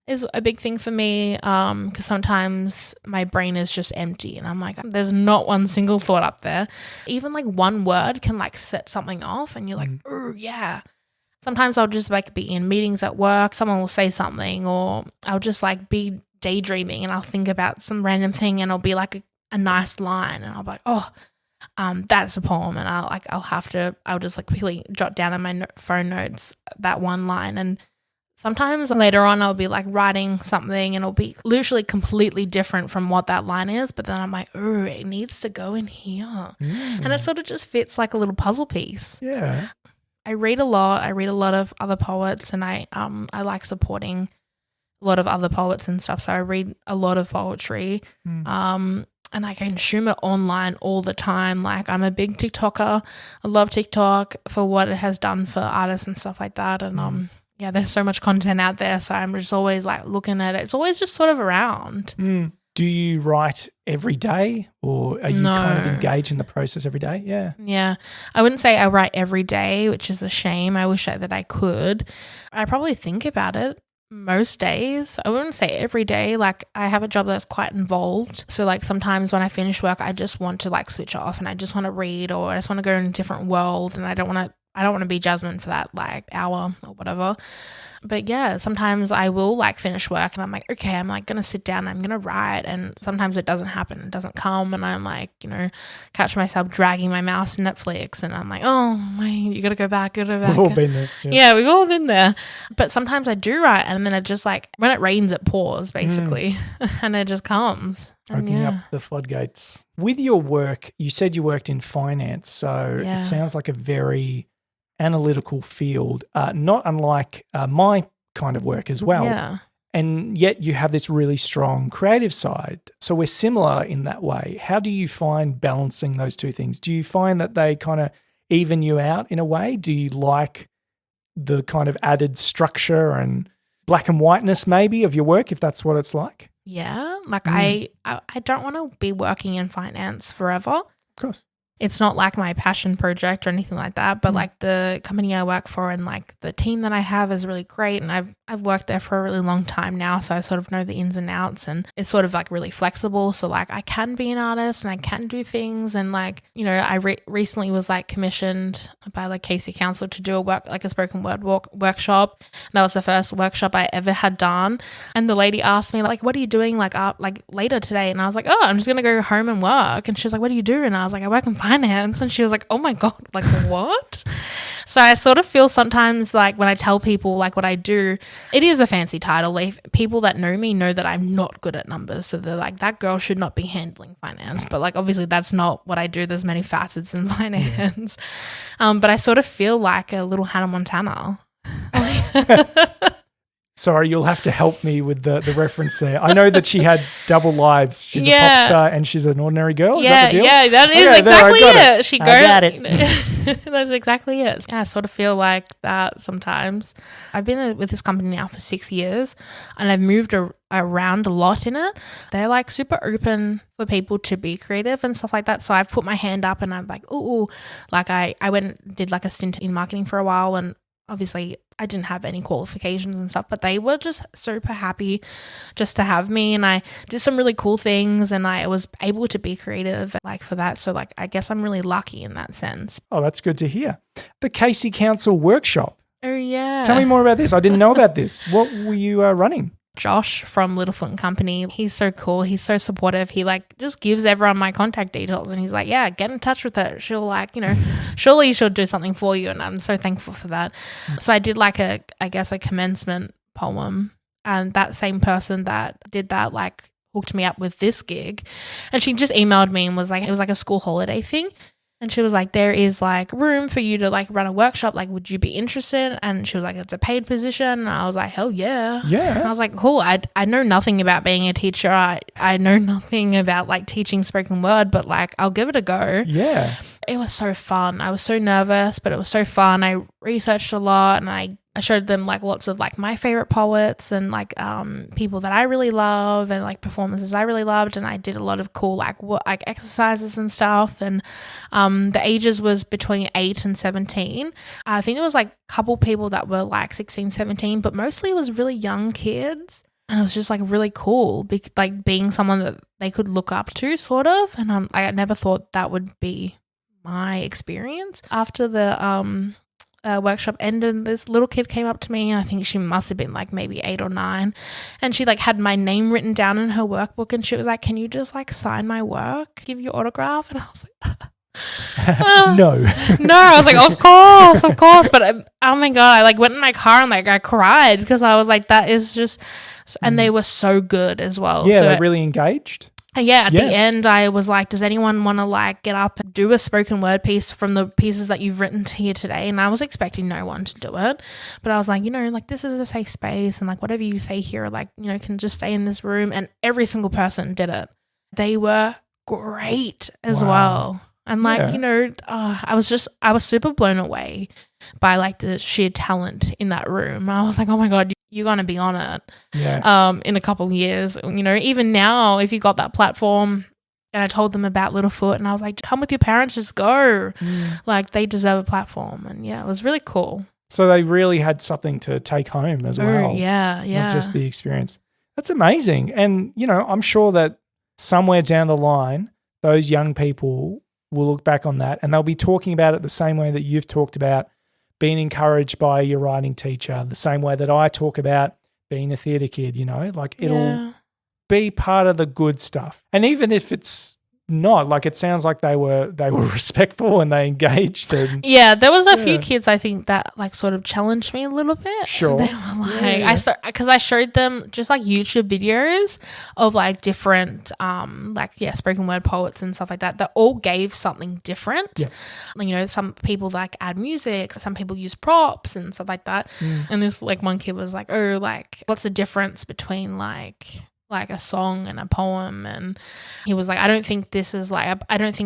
is a big thing for me because sometimes my brain is just empty and I'm like, there's not one single thought up there. Even like one word can like set something off and you're like, oh yeah. Sometimes I'll just like be in meetings at work, someone will say something, or I'll just like be daydreaming and I'll think about some random thing and it'll be like a nice line and I'll be like, that's a poem, and I'll just like quickly jot down in my phone notes that one line. And sometimes later on I'll be like writing something and it'll be literally completely different from what that line is, but then I'm like, oh, it needs to go in here. And it sort of just fits like a little puzzle piece. Yeah. I read a lot. I read a lot of other poets, and I like supporting a lot of other poets and stuff. So I read a lot of poetry, and I consume it online all the time. Like I'm a big TikToker. I love TikTok for what it has done for artists and stuff like that. And there's so much content out there. So I'm just always like looking at it. It's always just sort of around. Do you write every day, or are you kind of engaged in the process every day? Yeah. Yeah. I wouldn't say I write every day, which is a shame. I wish that I could. I probably think about it most days. I wouldn't say every day. Like, I have a job that's quite involved. So, like, sometimes when I finish work, I just want to, like, switch off and I just want to read, or I just want to go in a different world, and I don't want to be Jasmine for that, like, hour or whatever. But yeah, sometimes I will, like, finish work and I'm like, okay, I'm, like, going to sit down, I'm going to write. And sometimes it doesn't happen. It doesn't come. And I'm, like, catch myself dragging my mouse to Netflix. And I'm like, oh, you got to go back, We've all been there. Yeah, we've all been there. But sometimes I do write, and then it just, like, when it rains, it pours, basically. And it just comes. Opening up the floodgates. With your work, you said you worked in finance. So it sounds like a very analytical field, not unlike my kind of work as well. Yeah. And yet you have this really strong creative side. So we're similar in that way. How do you find balancing those two things? Do you find that they kind of even you out in a way? Do you like the kind of added structure and black and whiteness maybe of your work, if that's what it's like? Yeah. Like, I don't want to be working in finance forever. Of course. It's not like my passion project or anything like that, but like the company I work for and like the team that I have is really great, and I've worked there for a really long time now, so I sort of know the ins and outs, and it's sort of like really flexible, so like I can be an artist and I can do things, and like, I recently was like commissioned by like Casey Council to do a spoken word workshop. That was the first workshop I ever had done, and the lady asked me like, what are you doing like later today? And I was like, oh, I'm just gonna go home and work. And she was like, what do you do? And I was like, I work in finance. And she was like, oh my God, like what? So I sort of feel sometimes like when I tell people like what I do, it is a fancy title. If people that know me know that I'm not good at numbers. So they're like, that girl should not be handling finance. But like, obviously that's not what I do. There's many facets in finance. But I sort of feel like a little Hannah Montana. Sorry, you'll have to help me with the reference there. I know that she had double lives. She's a pop star and she's an ordinary girl. Is that the deal? Yeah, that is exactly it. She goes. I got it. That's exactly it. Yeah, I sort of feel like that sometimes. I've been with this company now for 6 years, and I've moved around a lot in it. They're like super open for people to be creative and stuff like that. So I've put my hand up and I'm like, ooh, like I went and did like a stint in marketing for a while, and obviously I didn't have any qualifications and stuff, but they were just super happy just to have me, and I did some really cool things, and I was able to be creative like for that. So like, I guess I'm really lucky in that sense. Oh, that's good to hear. The Casey Council workshop. Oh yeah. Tell me more about this. I didn't know about this. What were you running? Josh from Littlefoot and Company, he's so cool. He's so supportive. He like just gives everyone my contact details, and he's like, yeah, get in touch with her. She'll like, surely she'll do something for you. And I'm so thankful for that. So I did like a commencement poem, and that same person that did that like hooked me up with this gig, and she just emailed me and was like, it was like a school holiday thing. And she was like, there is like room for you to like run a workshop. Like, would you be interested? And she was like, it's a paid position. And I was like, hell yeah. Yeah. And I was like, cool. I know nothing about being a teacher. I know nothing about like teaching spoken word, but like, I'll give it a go. Yeah. It was so fun. I was so nervous, but it was so fun. I researched a lot, and I showed them like lots of like my favorite poets and like people that I really love, and like performances I really loved, and I did a lot of cool like exercises and stuff. And the ages was between 8 and 17. I think there was like a couple people that were like 16, 17, but mostly it was really young kids. And it was just like really cool, like being someone that they could look up to sort of. And I never thought that would be my experience. After the workshop ended, this little kid came up to me, and I think she must have been like maybe 8 or 9, and she like had my name written down in her workbook, and she was like, can you just like sign my work, give your autograph? And I was like No, I was like, of course, but oh my God, I like went in my car and like I cried because I was like, that is just, and they were so good as well. Yeah, so they're really engaged. Yeah, at the end, I was like, does anyone want to like get up and do a spoken word piece from the pieces that you've written here today? And I was expecting no one to do it. But I was like, like this is a safe space, and like whatever you say here, like, can just stay in this room. And every single person did it. They were great as well. And like, I was super blown away by like the sheer talent in that room. I was like, oh my God, you're going to be on it in a couple of years. Even now, if you got that platform, and I told them about Littlefoot, and I was like, come with your parents, just go. Like, they deserve a platform. And yeah, it was really cool. So they really had something to take home as well. Yeah. Not just the experience. That's amazing. And, I'm sure that somewhere down the line, those young people will look back on that and they'll be talking about it the same way that you've talked about being encouraged by your writing teacher, the same way that I talk about being a theatre kid, like it'll be part of the good stuff. And even if it's not, like it sounds like they were respectful and they engaged. And yeah, there was a few kids I think that like sort of challenged me a little bit. Sure. They were like, because I showed them just like YouTube videos of like different spoken word poets and stuff like that all gave something different. Yeah. Some people like add music, some people use props and stuff like that. And this like one kid was like, oh, like what's the difference between like a song and a poem? And he was like, I don't think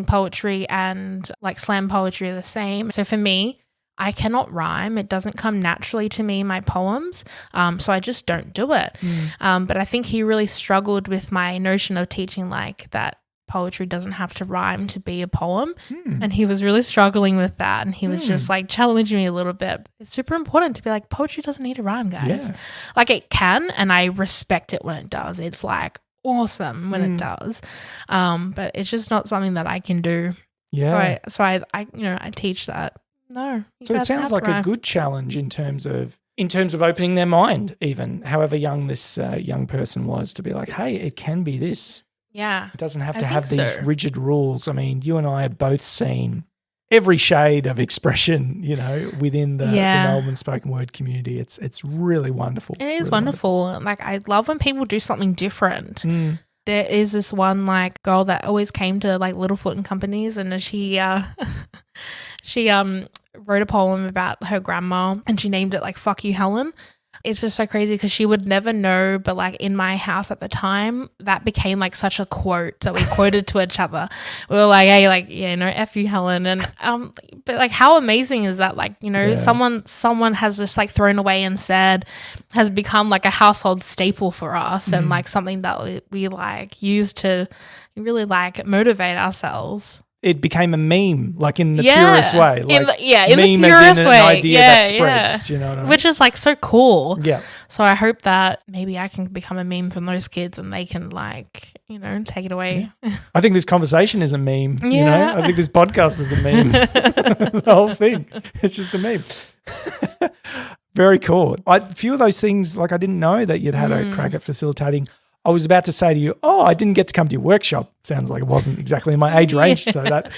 poetry and like slam poetry are the same. So for me, I cannot rhyme. It doesn't come naturally to me, my poems. So I just don't do it. But I think he really struggled with my notion of teaching like that poetry doesn't have to rhyme to be a poem. And he was really struggling with that. And he was just like challenging me a little bit. It's super important to be like, poetry doesn't need to rhyme, guys. Yeah. Like it can, and I respect it when it does. It's like awesome when it does. But it's just not something that I can do. Yeah. So I teach that. No. So it sounds like a good challenge in terms of opening their mind, even however young this young person was, to be like, hey, it can be this. Yeah. It doesn't have to have these rigid rules. I mean, you and I have both seen every shade of expression, within the Melbourne spoken word community. It's really wonderful. It is wonderful. Like I love when people do something different. There is this one like girl that always came to like Littlefoot and Companies, and she wrote a poem about her grandma and she named it like Fuck You Helen. It's just so crazy because she would never know, but like in my house at the time, that became like such a quote that we quoted to each other. We were like, hey, like, F you, Helen. And but like how amazing is that? Like, someone has just like thrown away and said has become like a household staple for us and like something that we like use to really like motivate ourselves. It became a meme, like in the purest way. Like in the meme purest as in way. an idea that spreads. Do you know what I mean? Which is like so cool. Yeah. So I hope that maybe I can become a meme from those kids and they can like, take it away. Yeah. I think this conversation is a meme. I think this podcast is a meme. The whole thing. It's just a meme. Very cool. A few of those things, like I didn't know that you'd had a crack at facilitating. I was about to say to you, I didn't get to come to your workshop. Sounds like it wasn't exactly in my age range, so that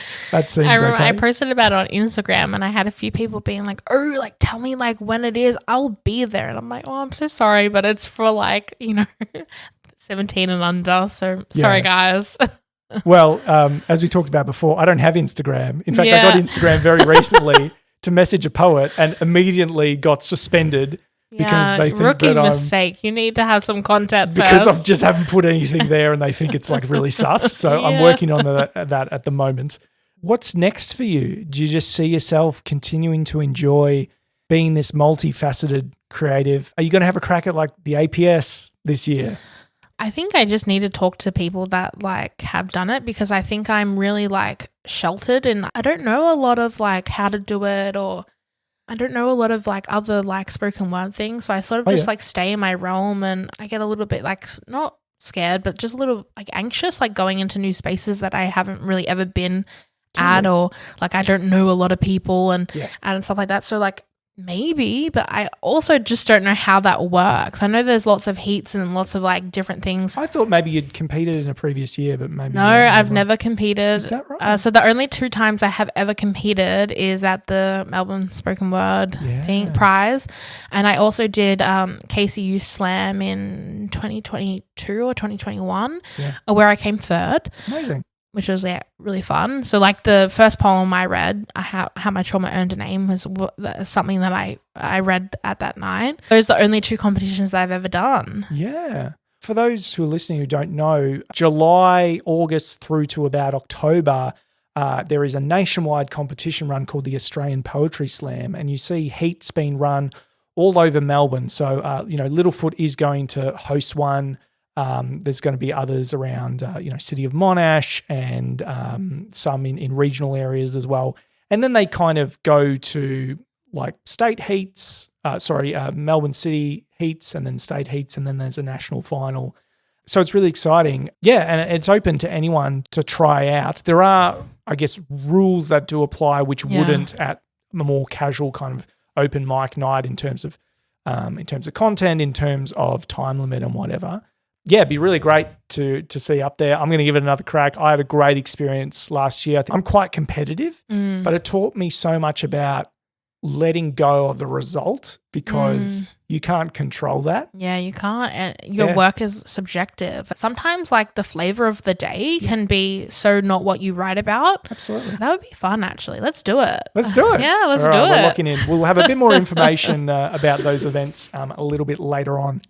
seems I remember okay. I posted about it on Instagram and I had a few people being like, oh, like tell me like when it is, I'll be there. And I'm like, I'm so sorry, but it's for like, 17 and under. So sorry, guys. Well, as we talked about before, I don't have Instagram. In fact, I got Instagram very recently to message a poet and immediately got suspended. Because they think rookie that mistake. You need to have some content because first. I just haven't put anything there and they think it's like really sus. So I'm working on that at the moment. What's next for you? Do you just see yourself continuing to enjoy being this multifaceted creative? Are you going to have a crack at like the APS this year? I think I just need to talk to people that like have done it because I think I'm really like sheltered and I don't know a lot of like how to do it or I don't know a lot of like other like spoken word things. So I sort of just like stay in my realm and I get a little bit like not scared, but just a little like anxious, like going into new spaces that I haven't really ever been at or like I don't know a lot of people and stuff like that. So like maybe, but I also just don't know how that works. I know there's lots of heats and lots of like different things. I thought maybe you'd competed in a previous year, but maybe no, I've never competed. Is that right? So the only 2 times I have ever competed is at the Melbourne Spoken Word prize, and I also did KCU Slam in 2022 or 2021, where I came 3rd. Amazing. Which was really fun. So like the first poem I read, How My Trauma Earned a Name, was something that I read at that night. Those are the only 2 competitions that I've ever done. Yeah. For those who are listening who don't know, July, August through to about October, there is a nationwide competition run called the Australian Poetry Slam, and you see heats being run all over Melbourne. So, Littlefoot is going to host one. There's going to be others around, City of Monash and some in regional areas as well. And then they kind of go to like Melbourne City heats and then state heats, and then there's a national final. So it's really exciting. Yeah, and it's open to anyone to try out. There are, I guess, rules that do apply which wouldn't at a more casual kind of open mic night in terms of content, in terms of time limit and whatever. Yeah, it'd be really great to see up there. I'm going to give it another crack. I had a great experience last year. I'm quite competitive, but it taught me so much about letting go of the result because you can't control that. Yeah, you can't. And your work is subjective. Sometimes like the flavor of the day can be so not what you write about. Absolutely. That would be fun, actually. Let's do it. Let's do it. Yeah, let's All do right, it. We're locking in. We'll have a bit more information about those events a little bit later on.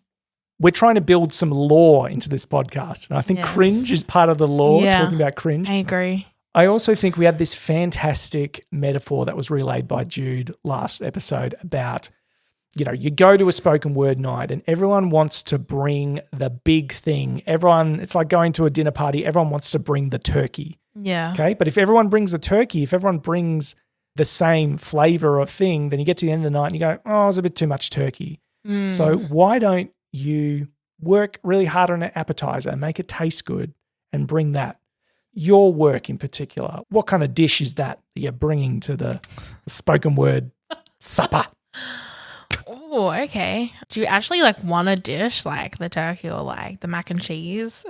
We're trying to build some lore into this podcast. And I think cringe is part of the lore, talking about cringe. I agree. I also think we had this fantastic metaphor that was relayed by Jude last episode about, you go to a spoken word night and everyone wants to bring the big thing. It's like going to a dinner party. Everyone wants to bring the turkey. Yeah. Okay. But if everyone brings the turkey, if everyone brings the same flavor of thing, then you get to the end of the night and you go, oh, it was a bit too much turkey. So why don't you work really hard on an appetizer, make it taste good and bring that? Your work in particular, what kind of dish is that you're bringing to the spoken word supper? Oh, okay. Do you actually like want a dish like the turkey or like the mac and cheese?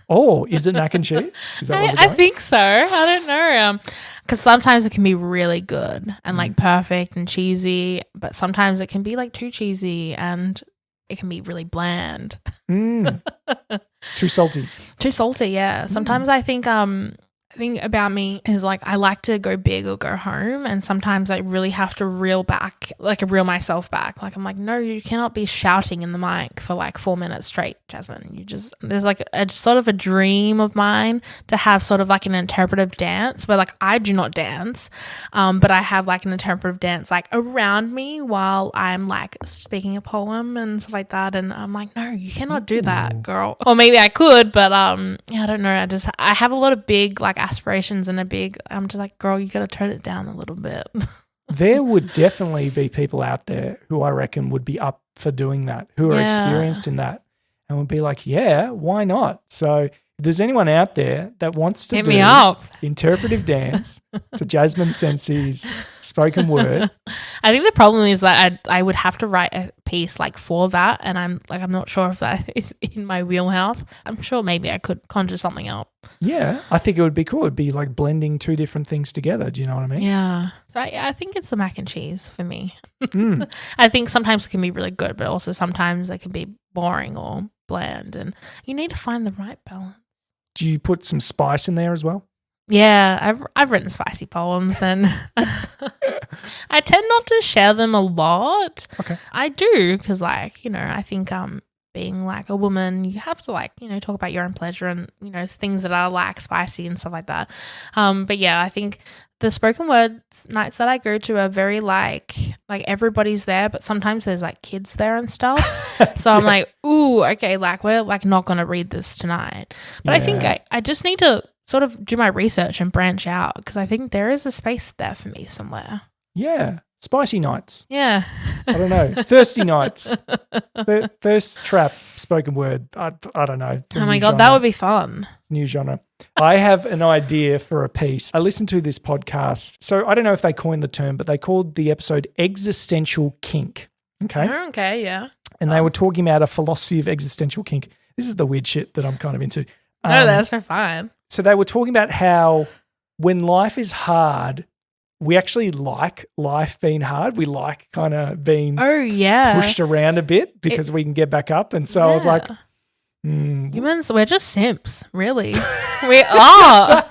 Oh, is it mac and cheese? Is that what we're I going? think so. I don't know. Because sometimes it can be really good and like perfect and cheesy, but sometimes it can be like too cheesy and it can be really bland. Too salty. Too salty, yeah. Sometimes I think about me is like I like to go big or go home, and sometimes I really have to reel myself back. Like I'm like, no, you cannot be shouting in the mic for like 4 minutes straight, Jasmine. There's like a sort of a dream of mine to have sort of like an interpretive dance where like I do not dance, but I have like an interpretive dance like around me while I'm like speaking a poem and stuff like that. And I'm like, no, you cannot do that, girl. Or maybe I could, but I don't know. I have a lot of big like aspirations and I'm just like, girl, you got to turn it down a little bit. There would definitely be people out there who I reckon would be up for doing that, who are experienced in that and would be like, yeah, why not? So if there's anyone out there that wants to hit me up. Interpretive dance to Jasmine Cenci's spoken word. I think the problem is that I would have to write a piece like for that, and I'm not sure if that is in my wheelhouse. I'm sure maybe I could conjure something up. Yeah, I think it would be cool. It'd be like blending two different things together. Do you know what I mean? Yeah. So I think it's the mac and cheese for me. I think sometimes it can be really good, but also sometimes it can be boring or bland, and you need to find the right balance. Do you put some spice in there as well? Yeah, I've written spicy poems, and I tend not to share them a lot. Okay, I do because, like, I think being like a woman, you have to talk about your own pleasure and things that are like spicy and stuff like that. But yeah, I think the spoken word nights that I go to are very like everybody's there, but sometimes there's like kids there and stuff. So I'm like, ooh, okay, like we're like not gonna read this tonight. But I think I just need to sort of do my research and branch out because I think there is a space there for me somewhere. Yeah. Spicy nights. Yeah. I don't know. Thirsty nights. Thirst trap spoken word. I don't know. Oh my God, that would be fun. New genre. I have an idea for a piece. I listened to this podcast. So I don't know if they coined the term, but they called the episode Existential Kink. Okay. Oh, okay, yeah. And they were talking about a philosophy of existential kink. This is the weird shit that I'm kind of into. No, that's so fine. So they were talking about how when life is hard, we actually like life being hard. We like kind of being pushed around a bit because we can get back up. And so I was like, humans, we're just simps, really. We are.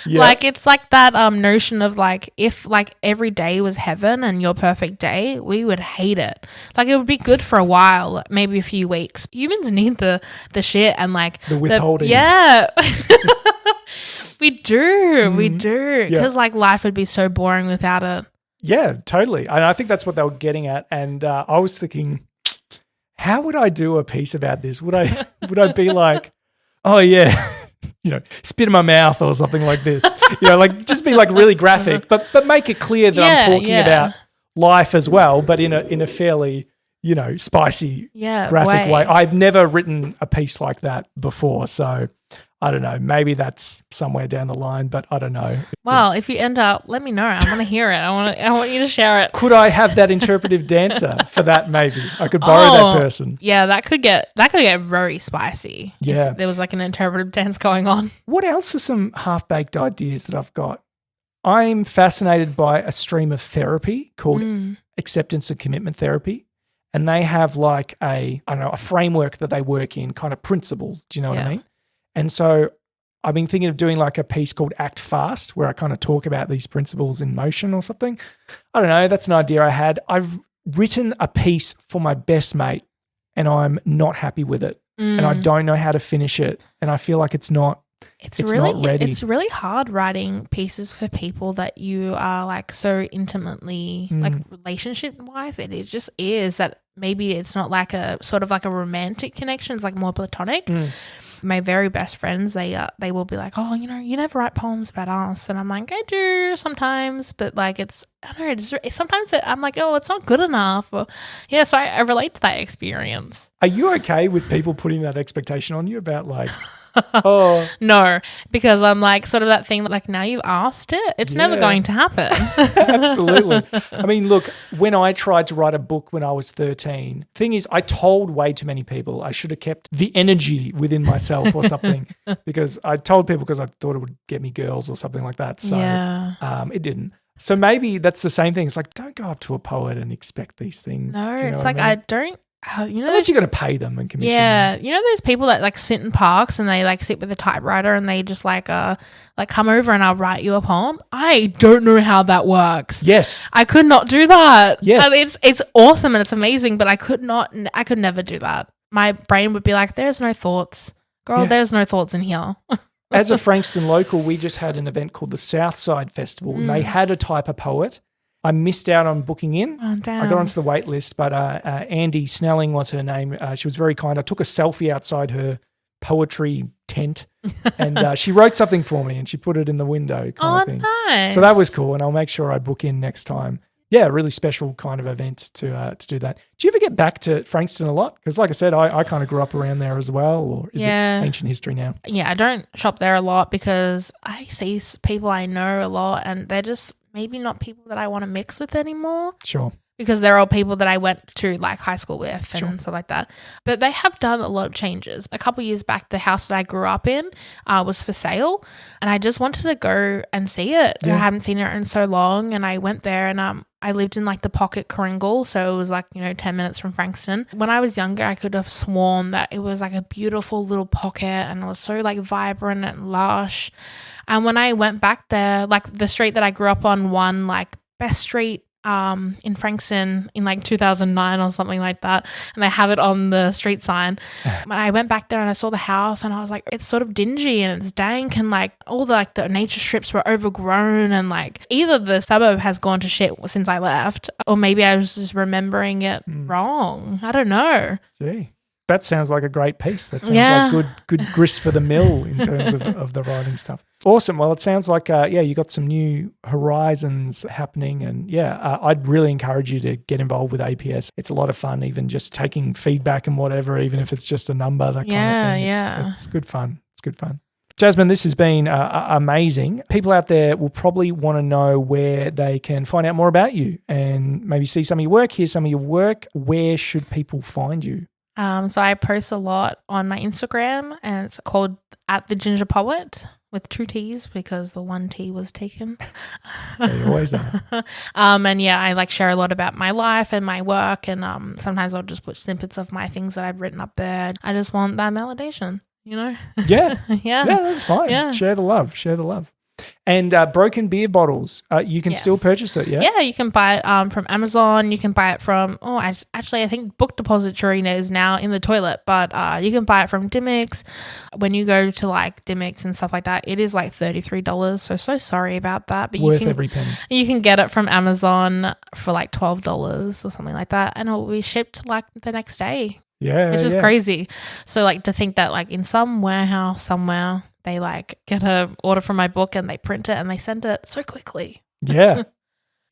Like it's like that notion of like if like every day was heaven and your perfect day, we would hate it. Like it would be good for a while, maybe a few weeks. Humans need the shit and like the withholding. We do because like life would be so boring without it. Yeah, totally. And I think that's what they were getting at. And I was thinking, how would I do a piece about this? Would I be like, oh yeah, spit in my mouth or something like this? Like just be like really graphic, but make it clear that I'm talking about life as well, but in a fairly, spicy graphic way. way. I've never written a piece like that before, so I don't know. Maybe that's somewhere down the line, but I don't know. Well, if you end up, let me know. I want to hear it. I want you to share it. Could I have that interpretive dancer for that? Maybe I could borrow that person. Yeah, that could get very spicy. Yeah, if there was like an interpretive dance going on. What else are some half-baked ideas that I've got? I'm fascinated by a stream of therapy called acceptance and commitment therapy. And they have like a framework that they work in, kind of principles. Do you know what I mean? And so I've been thinking of doing like a piece called Act Fast, where I kind of talk about these principles in motion or something. I don't know. That's an idea I had. I've written a piece for my best mate and I'm not happy with it. And I don't know how to finish it. And I feel like it's not ready. It's really hard writing pieces for people that you are like so intimately like relationship wise. It just is that maybe it's not like a sort of like a romantic connection. It's like more platonic. My very best friends, they will be like, oh, you never write poems about us, and I'm like, I do sometimes, but like I don't know, sometimes I'm like, oh, it's not good enough. So I relate to that experience. Are you okay with people putting that expectation on you about like? Oh no, because I'm like sort of that thing like now you've asked it, it's never going to happen. Absolutely. I mean, look, when I tried to write a book when I was 13, thing is I told way too many people. I should have kept the energy within myself or something because I told people because I thought it would get me girls or something like that. So it didn't. So maybe that's the same thing. It's like, don't go up to a poet and expect these things. No, it's like I don't. Unless you're going to pay them and commission them. You know those people that like sit in parks and they like sit with a typewriter and they just like come over and I'll write you a poem. I don't know how that works. Yes. I could not do that. Yes. It's awesome and it's amazing, but I could never do that. My brain would be like, there's no thoughts. Girl, there's no thoughts in here. As a Frankston local, we just had an event called the Southside Festival and they had a type of poet. I missed out on booking in. Oh, damn. I got onto the wait list, but Andy Snelling was her name. She was very kind. I took a selfie outside her poetry tent and she wrote something for me and she put it in the window kind of thing. Nice. So that was cool and I'll make sure I book in next time. Yeah, a really special kind of event to do that. Do you ever get back to Frankston a lot? Because like I said, I kind of grew up around there as well, or is it ancient history now? Yeah, I don't shop there a lot because I see people I know a lot and they're just maybe not people that I want to mix with anymore. Sure. Because they're all people that I went to like high school with and stuff like that. But they have done a lot of changes. A couple of years back, the house that I grew up in was for sale and I just wanted to go and see it. Yeah. I haven't seen it in so long and I went there and I lived in like the pocket Coringal, so it was like, 10 minutes from Frankston. When I was younger, I could have sworn that it was like a beautiful little pocket and it was so like vibrant and lush. And when I went back there, like the street that I grew up on won like best street in Frankston in like 2009 or something like that, and they have it on the street sign. When I went back there and I saw the house and I was like, it's sort of dingy and it's dank and like all the nature strips were overgrown and like either the suburb has gone to shit since I left or maybe I was just remembering it wrong. I don't know. Gee. That sounds like a great piece. That sounds like good grist for the mill in terms of the writing stuff. Awesome. Well, it sounds like, you got some new horizons happening. And I'd really encourage you to get involved with APS. It's a lot of fun, even just taking feedback and whatever, even if it's just a number, that kind of thing. It's good fun. It's good fun. Jasmine, this has been amazing. People out there will probably want to know where they can find out more about you and maybe see some of your work, hear some of your work. Where should people find you? So I post a lot on my Instagram and it's called @thegingerpoet with 2 T's because the 1 T was taken. They always are. And I like share a lot about my life and my work and sometimes I'll just put snippets of my things that I've written up there. I just want that validation, Yeah. Yeah, that's fine. Yeah. Share the love. And Broken Beer Bottles, you can still purchase it, yeah? Yeah, you can buy it from Amazon. You can buy it from, I think Book Depository is now in the toilet, but you can buy it from Dimmicks. When you go to like Dimmicks and stuff like that, it is like $33. So sorry about that. But worth every penny. You can get it from Amazon for like $12 or something like that. And it will be shipped like the next day. Yeah. Which is crazy. So like to think that like in some warehouse somewhere, they like get a order from my book and they print it and they send it so quickly. Yeah.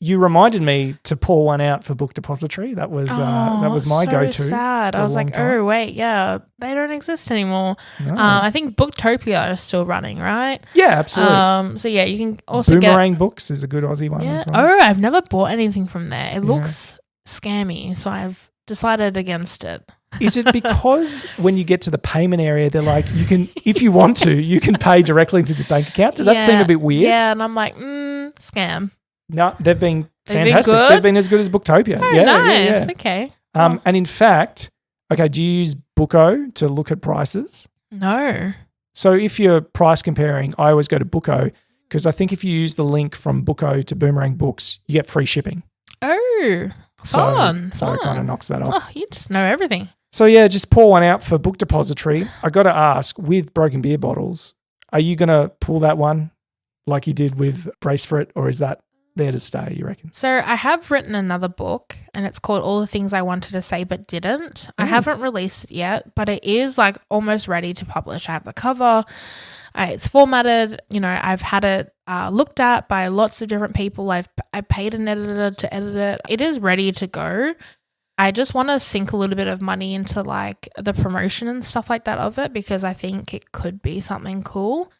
You reminded me to pour one out for Book Depository. That was my so go-to. Sad. I was like, oh wait, yeah, they don't exist anymore. No. I think Booktopia is still running, right? Yeah, absolutely. So yeah, you can also Boomerang Books is a good Aussie one. Yeah. As well. Oh, I've never bought anything from there. It looks scammy, so I've decided against it. Is it because when you get to the payment area, they're like, you can, if you want to, you can pay directly into the bank account? Does that seem a bit weird? Yeah, and I'm like, scam. No, they've been They've been fantastic. good? They've been as good as Booktopia. Oh, yeah, nice. yeah. Okay. And in fact, okay, do you use Booko to look at prices? No. So if you're price comparing, I always go to Booko because I think if you use the link from Booko to Boomerang Books, you get free shipping. Oh, fun. So it kind of knocks that off. Oh, you just know everything. So yeah, just pour one out for Book Depository. I got to ask, with Broken Beer Bottles, are you going to pull that one like you did with Brace for It, or is that there to stay, you reckon? So I have written another book and it's called All the Things I Wanted to Say But Didn't. I haven't released it yet, but it is like almost ready to publish. I have the cover. It's formatted. You know, I've had it looked at by lots of different people. I paid an editor to edit it. It is ready to go. I just want to sink a little bit of money into like the promotion and stuff like that of it because I think it could be something cool.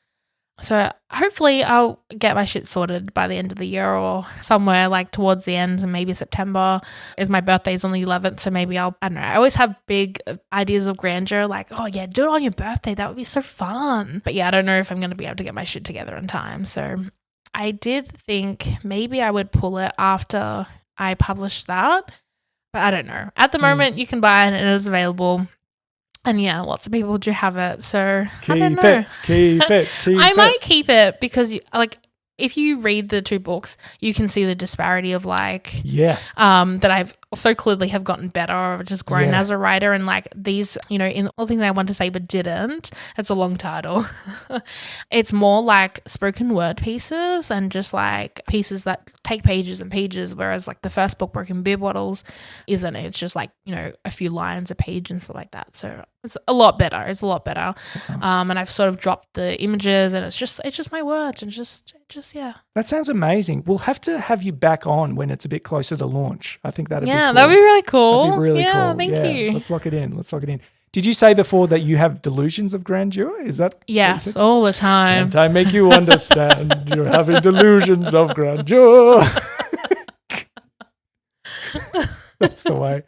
So hopefully I'll get my shit sorted by the end of the year or somewhere like towards the end, and maybe September is my birthday's on the 11th. So maybe I don't know. I always have big ideas of grandeur like, oh yeah, do it on your birthday. That would be so fun. But yeah, I don't know if I'm going to be able to get my shit together in time. So I did think maybe I would pull it after I publish that. But I don't know. At the moment, you can buy it and it is available. And yeah, lots of people do have it. So I don't know. Keep it. I might keep it because like if you read the two books, you can see the disparity of like that I've so clearly have gotten better or just grown as a writer, and like these, you know, in All Things I Want to Say But Didn't, it's a long title. It's more like spoken word pieces and just like pieces that take pages and pages, whereas like the first book, Broken Beer Bottles, isn't. It's just like, you know, a few lines a page and stuff like that. So it's a lot better. And I've sort of dropped the images and it's just my words and just yeah. That sounds amazing. We'll have to have you back on when it's a bit closer to launch. I think that'd be cool. That'd be really cool. That'd be really cool. Thank you. Let's lock it in. Did you say before that you have delusions of grandeur? Is that? Yes, all the time. Can't I make you understand? You're having delusions of grandeur. That's the way.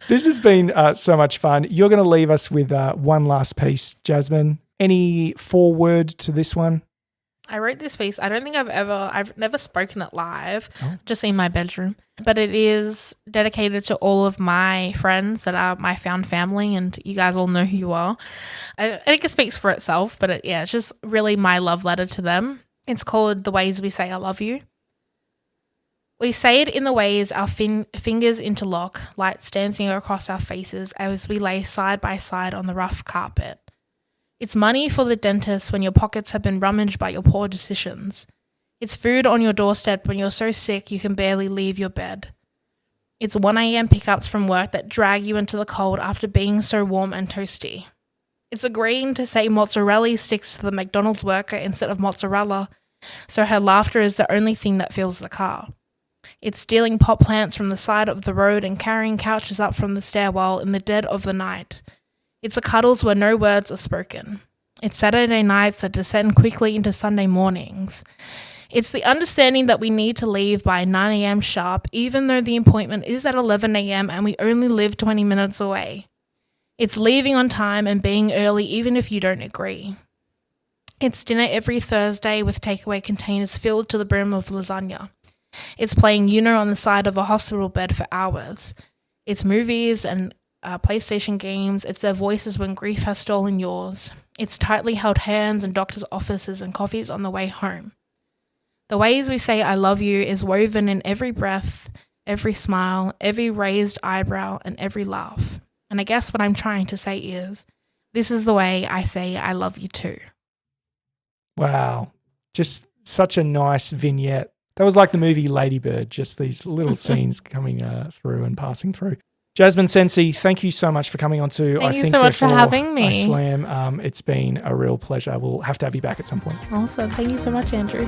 This has been so much fun. You're going to leave us with one last piece, Jasmine. Any foreword to this one? I wrote this piece. I don't think I've never spoken it live, just in my bedroom. But it is dedicated to all of my friends that are my found family, and you guys all know who you are. I think it speaks for itself, but it's just really my love letter to them. It's called The Ways We Say I Love You. We say it in the ways our fingers interlock, lights dancing across our faces as we lay side by side on the rough carpet. It's money for the dentist when your pockets have been rummaged by your poor decisions. It's food on your doorstep when you're so sick you can barely leave your bed. It's 1 a.m. pickups from work that drag you into the cold after being so warm and toasty. It's agreeing to say mozzarella sticks to the McDonald's worker instead of mozzarella, so her laughter is the only thing that fills the car. It's stealing pot plants from the side of the road and carrying couches up from the stairwell in the dead of the night. It's the cuddles where no words are spoken. It's Saturday nights that descend quickly into Sunday mornings. It's the understanding that we need to leave by 9 a.m. sharp, even though the appointment is at 11 a.m. and we only live 20 minutes away. It's leaving on time and being early even if you don't agree. It's dinner every Thursday with takeaway containers filled to the brim of lasagna. It's playing Uno on the side of a hospital bed for hours. It's movies and PlayStation games. It's their voices when grief has stolen yours. It's tightly held hands in doctors' offices and coffees on the way home. The ways we say I love you is woven in every breath, every smile, every raised eyebrow, and every laugh. And I guess what I'm trying to say is, this is the way I say I love you too. Wow. Just such a nice vignette. That was like the movie Lady Bird, just these little scenes coming through and passing through. Jasmine Cenci, thank you so much for coming on to Thank you so much for having me. I Slam. It's been a real pleasure. We'll have to have you back at some point. Awesome. Thank you so much, Andrew.